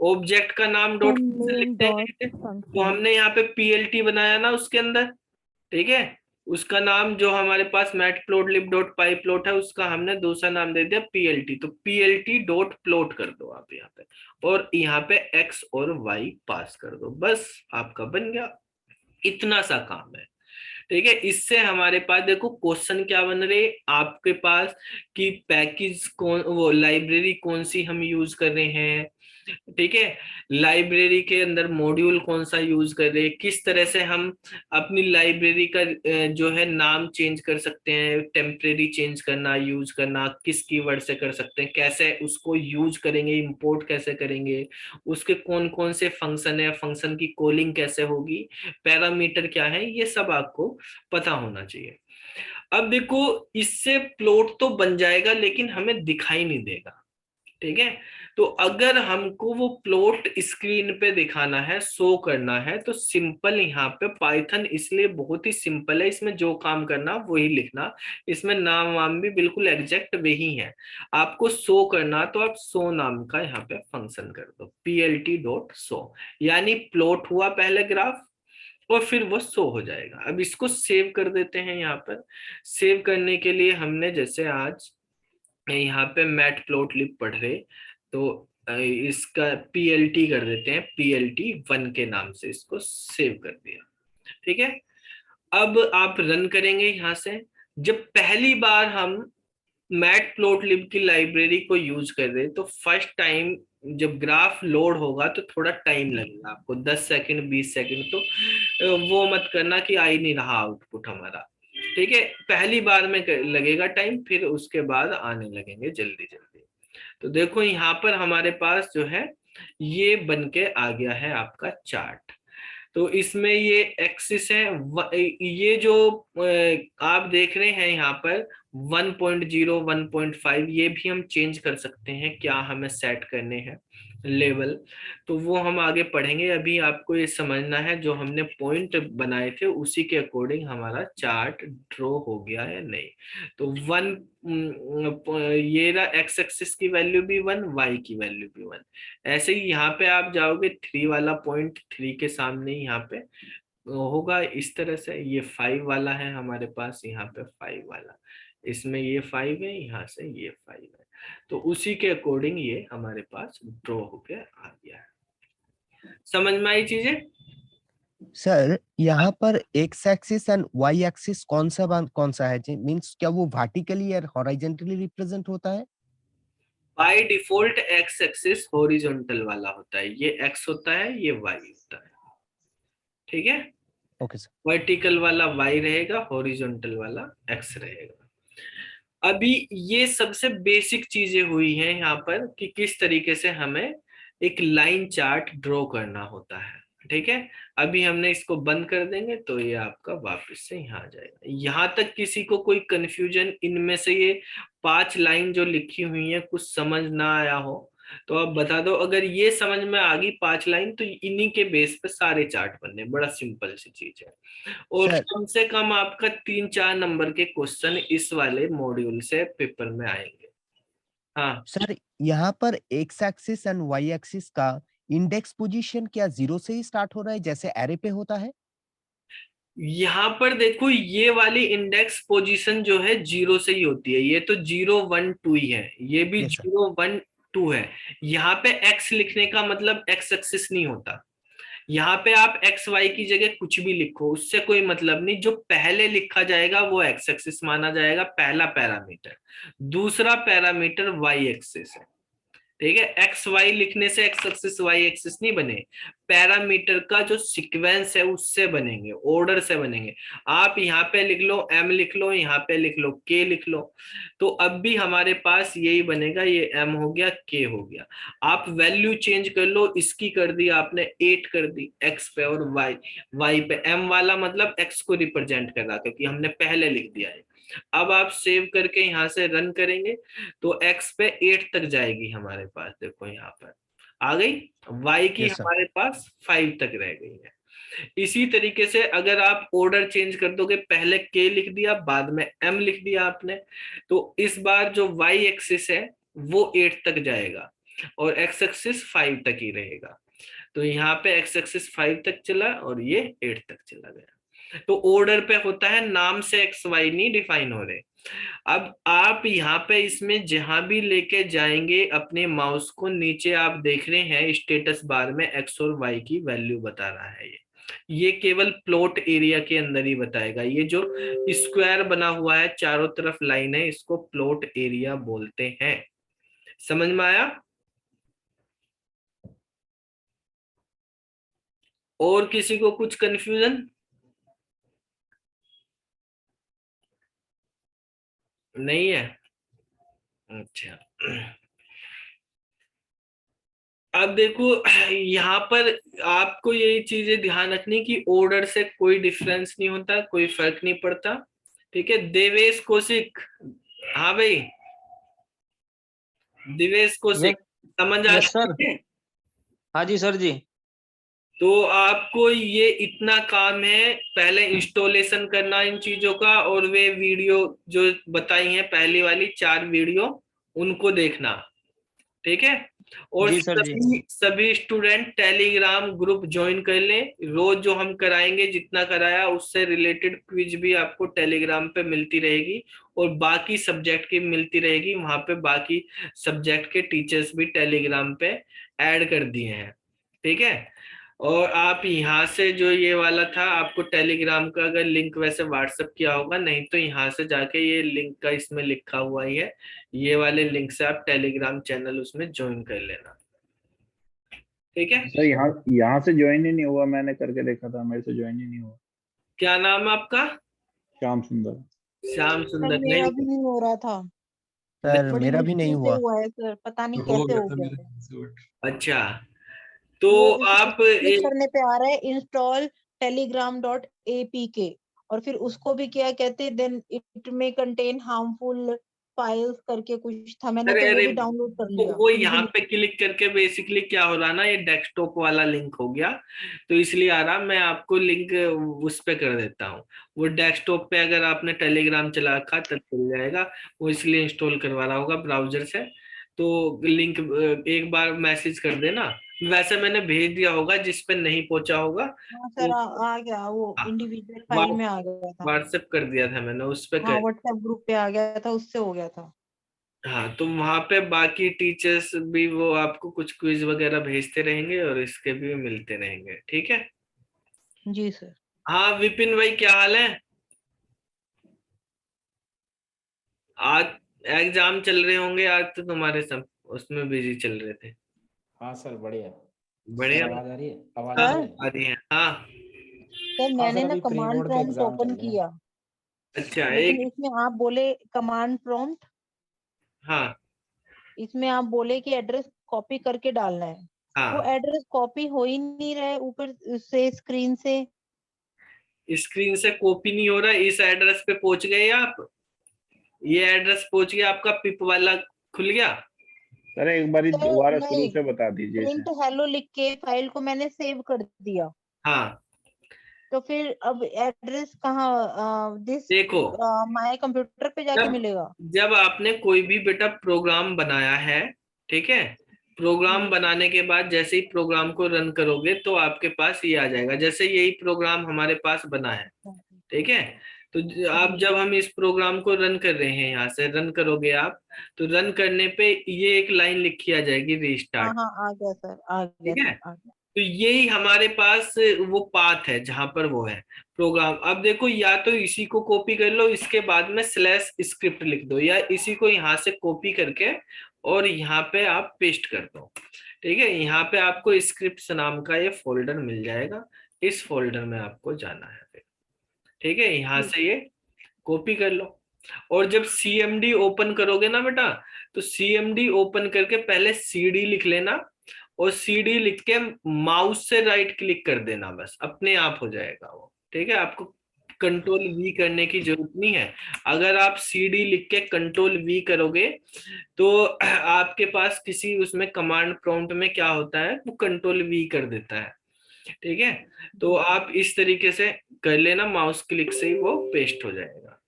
ऑब्जेक्ट का नाम डॉट फंक्शन नेम लिखते डॉट हैं। तो फंक्शन हमने यहाँ पे पीएलटी बनाया ना उसके अंदर, ठीक है, उसका नाम जो हमारे पास मैटप्लॉटलिब डॉट पाई प्लॉट है उसका हमने दूसरा नाम दे दिया पीएलटी। तो पीएलटी डॉट प्लॉट कर दो आप यहाँ पे, और यहाँ पे एक्स और वाई पास कर दो, बस आपका बन गया। इतना सा काम है, ठीक है। इससे हमारे पास देखो क्वेश्चन क्या बन रहे आपके पास कि पैकेज कौन, वो लाइब्रेरी कौन सी हम यूज कर रहे हैं, ठीक है, लाइब्रेरी के अंदर मॉड्यूल कौन सा यूज कर रहे हैं, किस तरह से हम अपनी लाइब्रेरी का जो है नाम चेंज कर सकते हैं, टेम्परेरी चेंज करना, यूज करना किस कीवर्ड से कर सकते हैं, कैसे उसको यूज करेंगे, इंपोर्ट कैसे करेंगे, उसके कौन कौन से फंक्शन है, फंक्शन की कॉलिंग कैसे होगी, पैरामीटर क्या है, ये सब आपको पता होना चाहिए। अब देखो इससे प्लॉट तो बन जाएगा लेकिन हमें दिखाई नहीं देगा, ठीक है। तो अगर हमको वो प्लॉट स्क्रीन पे दिखाना है, शो करना है, तो सिंपल यहाँ पे पाइथन इसलिए बहुत ही सिंपल है, इसमें जो काम करना वही लिखना, इसमें नाम वाम भी बिल्कुल एग्जैक्ट वही है। आपको शो करना तो आप शो नाम का यहाँ पे फंक्शन कर दो plt डॉट शो, यानी प्लॉट हुआ पहले ग्राफ और फिर वो शो हो जाएगा। अब इसको सेव कर देते हैं। यहाँ पर सेव करने के लिए हमने जैसे आज यहाँ पे मैटप्लॉटलिब पढ़ रहे, तो इसका पीएलटी कर देते हैं, plt1 के नाम से इसको सेव कर दिया, ठीक है। अब आप रन करेंगे यहाँ से। जब पहली बार हम मैटप्लॉटलिब की लाइब्रेरी को यूज कर रहे तो फर्स्ट टाइम जब ग्राफ लोड होगा तो थोड़ा टाइम लगेगा आपको, 10 सेकंड 20 सेकंड, तो वो मत करना कि आ ही नहीं रहा आउटपुट हमारा, ठीक है। पहली बार में लगेगा टाइम, फिर उसके बाद आने लगेंगे जल्दी जल्दी। तो देखो यहाँ पर हमारे पास जो है ये बन के आ गया है आपका चार्ट। तो इसमें ये एक्सिस है, ये जो आप देख रहे हैं यहाँ पर 1.0 1.5, ये भी हम चेंज कर सकते हैं, क्या हमें सेट करने हैं लेवल, तो वो हम आगे पढ़ेंगे। अभी आपको ये समझना है जो हमने पॉइंट बनाए थे उसी के अकॉर्डिंग हमारा चार्ट ड्रॉ हो गया है नहीं। तो 1 ये रहा, एक्स एक्सिस की वैल्यू भी 1, वाई की वैल्यू भी 1। ऐसे ही यहाँ पे आप जाओगे 3 वाला पॉइंट 3 के सामने यहाँ पे होगा इस तरह से, ये 5 वाला है हमारे पास, यहाँ पे 5 वाला, इसमें ये 5 है, यहाँ से ये 5 है, तो उसी के अकॉर्डिंग ये हमारे पास ड्रॉ होके आ गया है। समझ में आई चीजें? सर यहाँ पर X axis and Y axis कौन सा है? मींस क्या वो वर्टिकली या हॉरिजॉन्टली रिप्रेजेंट होता है? By default x axis horizontal वाला होता है, ये एक्स होता है, ये वाई होता है, ठीक है। Okay sir. वर्टिकल वाला वाई रहेगा, हॉरिजॉन्टल वाला एक्स रहेगा। अभी ये सबसे बेसिक चीजें हुई हैं यहाँ पर कि किस तरीके से हमें एक लाइन चार्ट ड्रॉ करना होता है, ठीक है। अभी हमने इसको बंद कर देंगे तो ये आपका वापस से यहाँ आ जाएगा। यहाँ तक किसी को कोई कंफ्यूजन, इनमें से ये 5 लाइन जो लिखी हुई है कुछ समझ ना आया हो तो आप बता दो। अगर ये समझ में आ गई 5 लाइन तो इन्हीं के बेस पे सारे चार्ट बनने, बड़ा सिंपल सी चीज है। और सर कम से कम आपका 3-4 नंबर के क्वेश्चन इस वाले मॉड्यूल से पेपर में आएंगे। हाँ सर यहाँ पर X axis and Y axis का इंडेक्स पोजीशन क्या 0 से ही स्टार्ट हो रहा है जैसे एरे पे होता है? यहाँ पर देखो ये वाली इंडेक्स पोजीशन जो है 0 से ही होती है, ये तो 0 1 2 ही है, ये भी Yes, sir. 0 1 2 है। यहाँ पे x लिखने का मतलब x एक्सिस नहीं होता, यहाँ पे आप एक्स वाई की जगह कुछ भी लिखो उससे कोई मतलब नहीं, जो पहले लिखा जाएगा वो एक्स एक्सिस माना जाएगा, पहला पैरामीटर। दूसरा पैरामीटर वाई एक्सिस है, ठीक है। एक्स वाई लिखने से एक्स एक्सिस वाई एक्सिस नहीं बने, पैरामीटर का जो सीक्वेंस है उससे बनेंगे, ऑर्डर से बनेंगे। आप यहाँ पे लिख लो m लिख लो, यहाँ पे लिख लो k लिख लो, तो अब भी हमारे पास यही बनेगा, ये m हो गया k हो गया। आप वैल्यू चेंज कर लो, इसकी कर दी आपने 8 कर दी x पे, और y पे m वाला मतलब x को रिप्रेजेंट कर रहा क्योंकि हमने पहले लिख दिया है। अब आप सेव करके यहाँ से रन करेंगे तो x पे 8 तक जाएगी हमारे पास, देखो यहाँ पर आ गई। y की Yes, sir. हमारे पास 5 तक रह गई है। इसी तरीके से अगर आप ऑर्डर चेंज कर दोगे, पहले के लिख दिया बाद में एम लिख दिया आपने, तो इस बार जो वाई एक्सिस है वो 8 तक जाएगा और एक्स एक्सिस 5 तक ही रहेगा। तो यहाँ पे एक्स एक्सिस 5 तक चला और ये 8 तक चला गया। तो ऑर्डर पे होता है, नाम से एक्स वाई नहीं डिफाइन हो रहे। अब आप यहाँ पे इसमें जहां भी लेके जाएंगे अपने माउस को, नीचे आप देख रहे हैं स्टेटस बार में एक्स और वाई की वैल्यू बता रहा है। ये केवल प्लॉट एरिया के अंदर ही बताएगा। ये जो स्क्वायर बना हुआ है चारों तरफ लाइन है, इसको प्लॉट एरिया बोलते हैं। समझ में आया? और किसी को कुछ कंफ्यूजन? नहीं है? अच्छा, अब देखो यहाँ पर आपको यही चीजें ध्यान रखनी कि ऑर्डर से कोई डिफरेंस नहीं होता, कोई फर्क नहीं पड़ता। ठीक है, देवेश कौशिक, हाँ भाई दिवेश कौशिक, समझ आ सर। हाँ जी सर जी। तो आपको ये इतना काम है, पहले इंस्टॉलेशन करना इन चीजों का, और वे वीडियो जो बताई हैं पहली वाली 4 वीडियो उनको देखना। ठीक है, और जी सर जी। सभी स्टूडेंट टेलीग्राम ग्रुप ज्वाइन कर लें। रोज जो हम कराएंगे, जितना कराया उससे रिलेटेड क्विज भी आपको टेलीग्राम पे मिलती रहेगी और बाकी सब्जेक्ट की मिलती रहेगी। वहां पे बाकी सब्जेक्ट के टीचर्स भी टेलीग्राम पे ऐड कर दिए हैं। ठीक है, और आप यहाँ से जो ये वाला था, आपको टेलीग्राम का अगर लिंक वैसे व्हाट्सएप किया होगा, नहीं तो यहाँ से जाके ये लिंक का इसमें लिखा हुआ ही है, ये वाले लिंक से आप टेलीग्राम चैनल उसमें ज्वाइन कर लेना। ठीक है सर, यहाँ से ज्वाइन ही नहीं हुआ, मैंने करके देखा था, मेरे से ज्वाइन ही नहीं हुआ। क्या नाम है आपका? श्याम सुंदर। श्याम सर सुंदर। मेरा नहीं भी नहीं हो रहा था, सर बड़ी मेरा भी नहीं मुश्किल से हुआ। हुआ है सर, पता नहीं कैसे हो गया। अच्छा, तो वो आप क्लिक करने पे आ रहा है इंस्टॉल telegram.apk, और फिर उसको भी क्या कहते हैं, देन इट में कंटेन हार्मफुल फाइल्स करके कुछ था, मैंने तो वो भी डाउनलोड कर लिया। वो यहाँ पे क्लिक करके बेसिकली क्या हो रहा ना, ये डेस्कटॉप वाला लिंक हो गया, तो इसलिए आ रहा। मैं आपको लिंक उस पे कर देता हूँ। वो डेस्कटॉप पे अगर आपने टेलीग्राम चला रखा तब चल जाएगा, वो इसलिए इंस्टॉल करवा रहा होगा ब्राउजर से। तो लिंक एक बार मैसेज कर देना, वैसे मैंने भेज दिया होगा जिस पे नहीं पहुंचा होगा। हाँ सर, आ गया, वो इंडिविजुअल फाइल में आ गया था। व्हाट्सएप कर दिया था मैंने, उस पे हाँ, कर। व्हाट्सएप ग्रुप पे आ गया था, उससे हो गया था। हाँ, तो वहां पे बाकी टीचर्स भी वो आपको कुछ क्विज वगैरह भेजते रहेंगे और इसके भी मिलते रहेंगे। ठीक है जी सर। हाँ विपिन भाई, क्या हाल है? आज एग्जाम चल रहे होंगे, आज तो तुम्हारे सब उसमें बिजी चल रहे थे। हाँ सर, बढ़िया बढ़िया। आवाज आ रही है? आवाज हाँ, आ रही है? आ रही है। हाँ सर मैंने सर, ना अभी प्री कमांड बोर्ड के प्रॉम्प्ट एग्जाम ओपन चल रहे हैं। किया, अच्छा, लेकिन एक इसमें आप बोले कमांड प्रॉम्प्ट, हाँ इसमें आप बोले कि एड्रेस कॉपी करके डालना है। वो हाँ, एड्रेस कॉपी हो ही नहीं रहा है ऊपर से, स्क्रीन से। स्क्रीन से कॉपी नहीं हो रहा। इस एड्रेस पे पहुंच गए आप? ये एड्रेस पहुंच गया आपका? पिप वाला खुल गया? सर एक बार सर दोबारा शुरू नहीं, से बता दीजिए इसे। प्रिंट हेलो लिख के फाइल को मैंने सेव कर दिया, हाँ तो फिर अब एड्रेस कहाँ, दिस देखो, माय कंप्यूटर पे जाके जब मिलेगा? जब आपने कोई भी बेटा प्रोग्राम बनाया है, ठीक है, प्रोग्राम बनाने के बाद जैसे ही प्रोग्राम को रन करोगे तो आपके पास ये आ जाएगा। जैसे यही प्रोग्राम हमारे पास बना है, ठीक है, तो आप जब हम इस प्रोग्राम को रन कर रहे हैं, यहाँ से रन करोगे आप, तो रन करने पे ये एक लाइन लिखी आ जाएगी, हाँ रीस्टार्ट। हाँ, आ गया सर, आ गया ठीक है, सर, आ गया। तो यही हमारे पास वो पाथ है जहां पर वो है प्रोग्राम। अब देखो, या तो इसी को कॉपी कर लो, इसके बाद में स्लैश स्क्रिप्ट लिख दो, या इसी को यहाँ से कॉपी करके और यहाँ पे आप पेस्ट कर दो। ठीक है, यहाँ पे आपको स्क्रिप्ट नाम का ये फोल्डर मिल जाएगा, इस फोल्डर में आपको जाना है फिर। ठीक है, यहाँ से ये कॉपी कर लो, और जब CMD ओपन करोगे ना बेटा, तो CMD ओपन करके पहले CD लिख लेना, और CD लिख के माउस से राइट क्लिक कर देना, बस अपने आप हो जाएगा वो। ठीक है, आपको Ctrl+V करने की जरूरत नहीं है। अगर आप CD लिख के Ctrl+V करोगे तो आपके पास किसी उसमें कमांड प्रॉम्प्ट में क्या होता है, वो Ctrl+V कर देता है। ठीक है, तो आप इस तरीके से कर लेना, माउस क्लिक से ही वो पेस्ट हो जाएगा।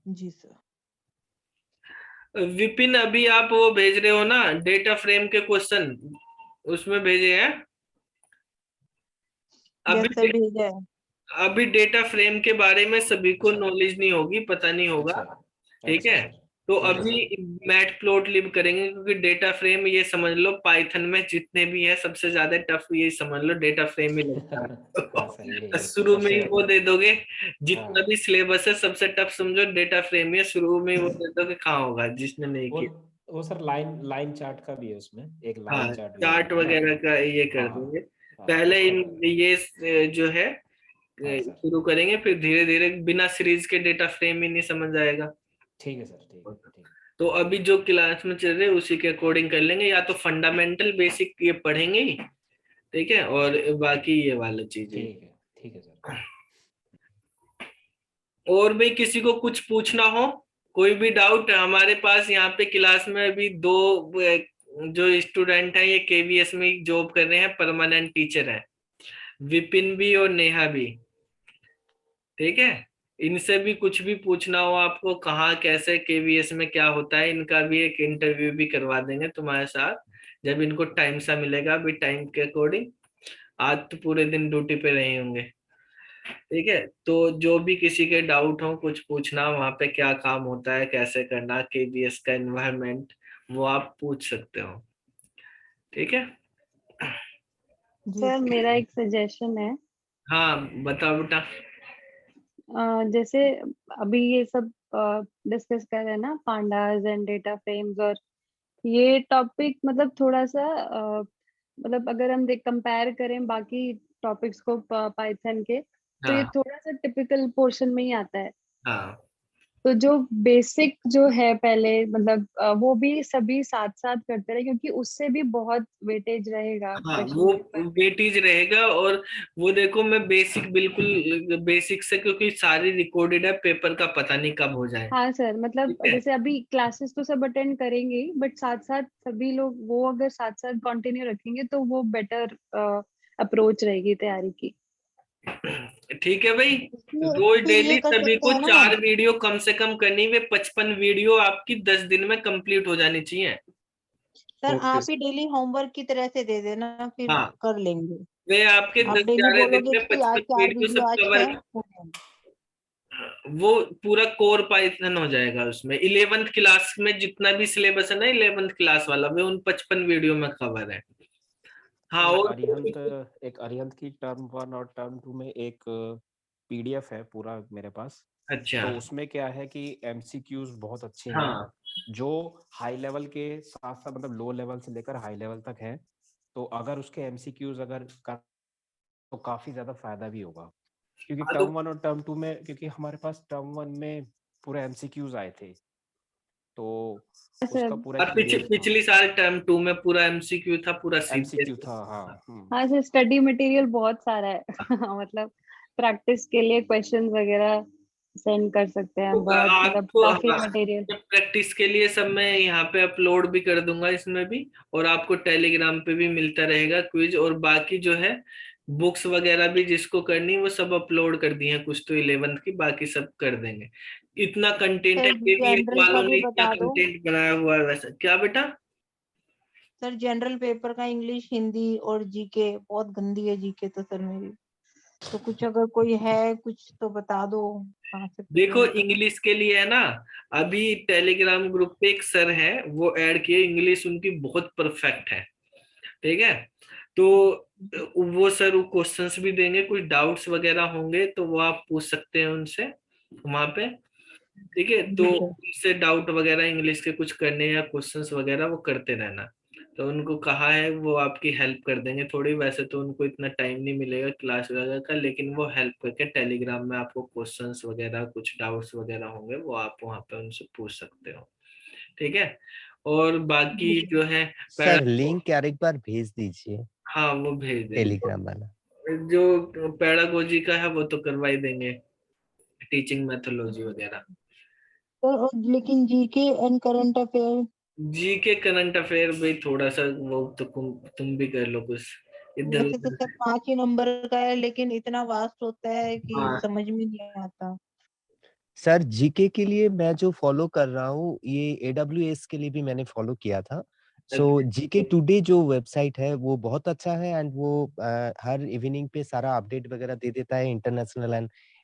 जी सर। विपिन, अभी आप वो भेज रहे हो ना डेटा फ्रेम के क्वेश्चन, उसमें भेजे हैं यस सर, अभी। भेजा है। अभी डेटा फ्रेम के बारे में सभी को नॉलेज नहीं होगी, पता नहीं होगा, अच्छा ठीक अच्छा है। सर, तो ठीक है अभी मैट प्लॉट लिब करेंगे, क्योंकि डेटा फ्रेम ये समझ लो पाइथन में जितने भी है सबसे ज्यादा टफ ये समझ लो डेटा फ्रेम ही लगता हाँ सर, है। यही शुरू में ही सबसे वो दे दोगे, जितना हाँ। भी सिलेबस है सबसे टफ समझो डेटा फ्रेम ही है, शुरू में ही वो दे दोगे, कहाँ होगा जिसने नहीं वो किया। वो सर लाइन लाइन चार्ट का भी है उसमें, एक लाइन हाँ, चार्ट भी चार्ट है ना। वगैरह का ये कर हाँ देंगे। हाँ, पहले उसका इन ये जो है हाँ सर, शुरू करेंगे, फिर धीरे धीरे बिना सीरीज के डेटा फ्रेम ही नहीं समझ आएगा। ठीक है सर, ठीक है ठीक। तो अभी जो क्लास में चल रहे हैं उसी के अकॉर्डिंग कर लेंगे, या तो फंडामेंटल बेसिक ये पढ़ेंगे ही, ठीक है, और बाकी ये वाला चीजें। ठीक है सर। और भी किसी को कुछ पूछना हो, कोई भी डाउट, हमारे पास यहाँ पे क्लास में अभी दो जो स्टूडेंट हैं ये केवीएस में जॉब कर रहे हैं, परमानेंट टीचर हैं, विपिन भी और नेहा भी, ठीक है। इनसे भी कुछ भी पूछना हो आपको, कहाँ कैसे केवीएस में क्या होता है, इनका भी एक इंटरव्यू भी करवा देंगे तुम्हारे साथ, जब इनको टाइम सा मिलेगा, अभी टाइम के अकॉर्डिंग। आज तो पूरे दिन ड्यूटी पे रहे होंगे, ठीक है। तो जो भी किसी के डाउट हो, कुछ पूछना वहां पे क्या काम होता है, कैसे करना, केवीएस का एनवायरनमेंट, वो आप पूछ सकते हो, ठीक है। जी सर सर। मेरा एक सजेशन है। हाँ बताओ बेटा। जैसे अभी ये सब डिस्कस कर रहे हैं ना, पांडास एंड डेटा फ्रेम्स, और ये टॉपिक मतलब थोड़ा सा मतलब अगर हम देख कंपेयर करें बाकी टॉपिक्स को पाइथन के, तो ये हाँ थोड़ा सा टिपिकल पोर्शन में ही आता है। हाँ तो जो बेसिक जो है पहले मतलब वो भी सभी साथ साथ करते रहे, क्योंकि उससे भी बहुत वेटेज रहेगा हाँ, क्वेश्चन वो पेपर में। वेटेज रहेगा। और वो देखो, मैं बेसिक बिल्कुल बेसिक से, क्योंकि सारी रिकॉर्डेड है, पेपर का पता नहीं कब हो जाए, हाँ सर, मतलब ठीक है। जैसे अभी क्लासेस तो सब अटेंड करेंगे ही, बट साथ साथ सभी लोग वो अगर साथ साथ कंटिन्यू रखेंगे तो वो बेटर अप्रोच रहेगी तैयारी की। ठीक है भाई, इसमें रोज फिर ये डेली कर सभी सकते को हैं ना हम। 4 वीडियो कम से कम करनी, वे 55 वीडियो आपकी 10 दिन में कंप्लीट हो जानी चाहिए। Sir okay. आप ही डेली होमवर्क की तरह से दे देना, फिर हाँ, कर लेंगे। वे आपके आप 10 डेली 11 दिन बोलोगे में कि आज 55 4 वीडियो वीडियो सब आज कवर, है, हो जाएगा। वो पूरा कोर पाइथन हो जाएगा उसमें। 11th क्लास में जितना भी सिलेबस है ना 11th क्लास वाला, वे उन 55 वीडियो में कवर है। हाँ, सर और अरिहंत की टर्म 1 और टर्म 2 में एक पीडीएफ है पूरा मेरे पास। अच्छा। तो उसमें क्या है कि एमसीक्यूज बहुत अच्छे हैं, हाँ जो हाई लेवल के साथ साथ मतलब लो लेवल से लेकर हाई लेवल तक है। तो अगर उसके एमसीक्यूज अगर कर तो काफी ज्यादा फायदा भी होगा, क्योंकि हाँ, तो टर्म 1 और टर्म 2 में, क्योंकि हमारे पास टर्म 1 में पूरे एमसीक्यूज आए थे, तो सर उसका पूरा एक पीडीएफ था। पिछली साल टर्म 2 में पूरा एमसीक्यू था, पूरा सीबीएस। एमसीक्यू था, हाँ। हाँ सर, स्टडी मटेरियल बहुत सारा है। मतलब प्रैक्टिस के लिए क्वेश्चंस वगैरह सेंड कर सकते हैं, तो बहुत मतलब आपको, काफी हाँ, मटेरियल। प्रैक्टिस के लिए सब मैं यहाँ पे अपलोड भी कर दूंगा इसमें भी, और आपको टेलीग्राम पे भी मिलता रहेगा क्विज, और बाकी जो है बुक्स वगैरह भी जिसको करनी वो सब अपलोड कर दी है, कुछ तो 11th की, बाकी सब कर देंगे। इतना कंटेंट है, सर केवीएस जनरल का वालों भी ने इतना बता दो। कंटेंट बनाया हुआ है वैसा। क्या बेटा? सर जनरल पेपर का इंग्लिश, हिंदी और जीके बहुत गंदी है, जीके तो सर मेरी। तो कुछ अगर कोई है कुछ तो बता दो, कहाँ से देखो, प्रिपेयर करूं। इंग्लिश के लिए है ना, अभी टेलीग्राम ग्रुप पे एक सर है, वो ऐड किए, इंग्लिश उनकी बहुत परफेक्ट है, ठीक है। तो वो सर क्वेश्चंस भी देंगे, कुछ डाउट्स वगैरह होंगे तो वो आप पूछ सकते हैं उनसे वहां पे, ठीक है। तो जी सर। उनसे डाउट वगैरह इंग्लिश के कुछ करने या क्वेश्चंस वगैरह वो करते रहना। तो उनको कहा है वो आपकी हेल्प कर देंगे थोड़ी, वैसे तो उनको इतना टाइम नहीं मिलेगा क्लास वगैरह का, लेकिन वो हेल्प करके टेलीग्राम में आपको क्वेश्चंस वगैरह कुछ डाउट्स वगैरह होंगे वो आप वहां पे उनसे पूछ सकते हो, ठीक है। और बाकी जो है सर लिंक यार एक बार भेज दीजिए, हाँ वो भेज देंगे। टेलीग्राम वाला। जो पेडागोजी का है वो तो करवा ही देंगे, टीचिंग मेथोलॉजी वगैरह। लेकिन जीके एंड करंट अफेयर। जी के करंट अफेयर भाई थोड़ा सा वो तो तुम भी कर लो कुछ, इधर वैसे तो उधर। सर 5 ही नंबर का है, लेकिन इतना वास्ट होता है कि हाँ समझ में नहीं आता। सर जीके के लिए मैं जो फॉलो कर रहा हूँ ये एडब्ल्यूएस के लिए भी मैंने फॉलो किया था। सो जीके टुडे जो वेबसाइट है वो बहुत अच्छा है एंड वो हर इवनिंग पे सारा अपडेट वगैरह दे देता है इंटरनेशनल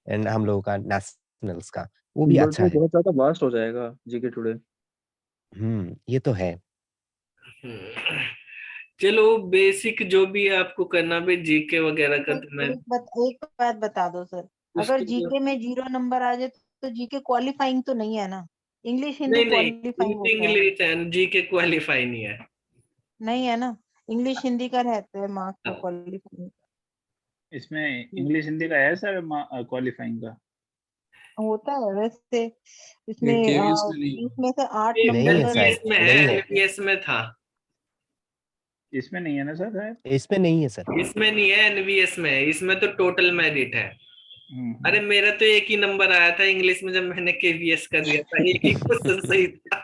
एंड हम लोगों का नेशनल्स का, वो भी बट अच्छा वो है। बहुत ज्यादा वास्ट हो जाएगा जीके टुडे। ये तो है। हम्म। चलो बेसिक जो भी है आपको करना भी जीके वगैरह का, सर तो मैं एक बात बता दो सर, अगर उसके लिए जीके में 0 नंबर आ जाए तो जीके क्वालिफाइंग तो नहीं है ना? इंग्लिश हिंदी नहीं नहीं, क्वालिफाइंग होता है, इंग्लिश एंड जीके क्वालिफाई नहीं है। नहीं है ना? इंग्लिश हिंदी का रहता है मार्क्स का हाँ, क्वालिफाइंग। इसमें इंग्लिश हिंदी का है सर क्वालिफाइंग का? होता है वैसे, इसमें नहीं केवीएस में नहीं 20 में से 8 नहीं है नंबर सर, एनवीएस में है, नहीं है, एनवीएस में था। इसमें नहीं है ना सर है? इसमें नहीं है सर। इसमें नहीं है, एनवीएस में है, इसमें तो टोटल मेरिट है। अरे हम्म। मेरा तो एक ही नंबर आया था इंग्लिश में जब मैंने केवीएस का दिया था, एक ही क्वेश्चन सही था।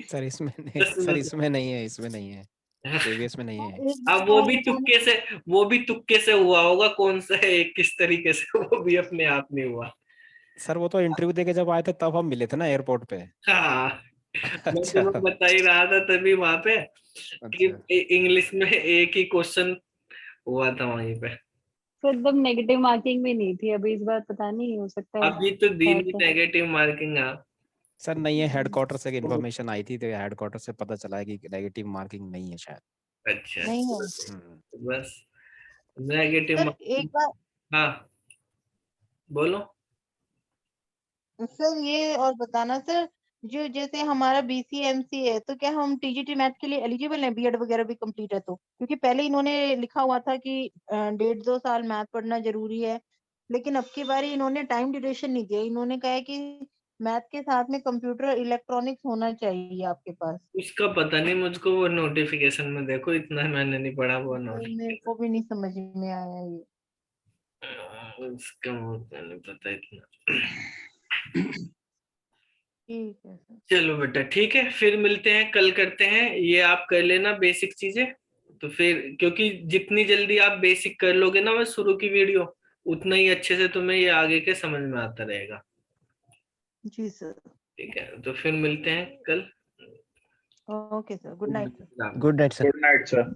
सर इसमें नहीं, 10 सर में इसमें नहीं है, इसमें नहीं है, से। केवीएस में नहीं है। एक अब बात और बताना, वो भी तुक्के से हुआ होगा, कौन सा है किस तरीके से, वो भी अपने आप नहीं हुआ। सर वो तो इंटरव्यू देके जब आए थे तब हम मिले थे ना एयरपोर्ट पे। हाँ, मैं तुम्हें अच्छा बता ही रहा था तभी वहां पे कि अच्छा। इंग्लिश में एक ही क्वेश्चन हुआ था वहीं पे। तो एकदम नेगेटिव मार्किंग भी नहीं थी अभी इस बार, पता नहीं, हो सकता है अभी तो दी है नहीं तो। नेगेटिव मार्किंग आप। सर नहीं है, हेडक्वार्टर से इन्फॉर्मेशन आई थी तो हेडक्वार्टर से पता चला है कि नेगेटिव मार्किंग नहीं है शायद। अच्छा, नहीं है बस नेगेटिव सर। एक बात हाँ बोलो। सर, ये और बताना सर, जो जैसे हमारा बीसीएमसी है, तो क्या हम टीजीटी मैट के लिए एलिजिबल हैं? बीएड वगैरह भी कंप्लीट है तो? क्योंकि पहले इन्होंने लिखा हुआ था कि 1.5-2 साल मैथ पढ़ना जरूरी है, लेकिन अब की बारी इन्होंने टाइम ड्यूरेशन नहीं दिया। इन्होंने कहा है कि मैथ के साथ में कंप्यूटर इलेक्ट्रॉनिक्स होना चाहिए आपके पास। उसका पता नहीं मुझको, वो नोटिफिकेशन में देखो, इतना मैंने नहीं पढ़ा वो तो मेरे नोटिफिकेशन। को भी नहीं समझ में आया ये। उसका मुझे नहीं पता इतना। ठीक है सर। चलो बेटा ठीक है, फिर मिलते हैं, कल करते हैं, ये आप कर लेना बेसिक चीजें। तो फिर क्योंकि जितनी जल्दी आप बेसिक कर लोगे ना, मैं शुरू की वीडियो, उतना ही अच्छे से तुम्हें ये आगे के समझ में आता रहेगा। जी सर। ठीक है, तो फिर मिलते हैं कल। Okay sir, good night sir. Good night sir. Good night sir.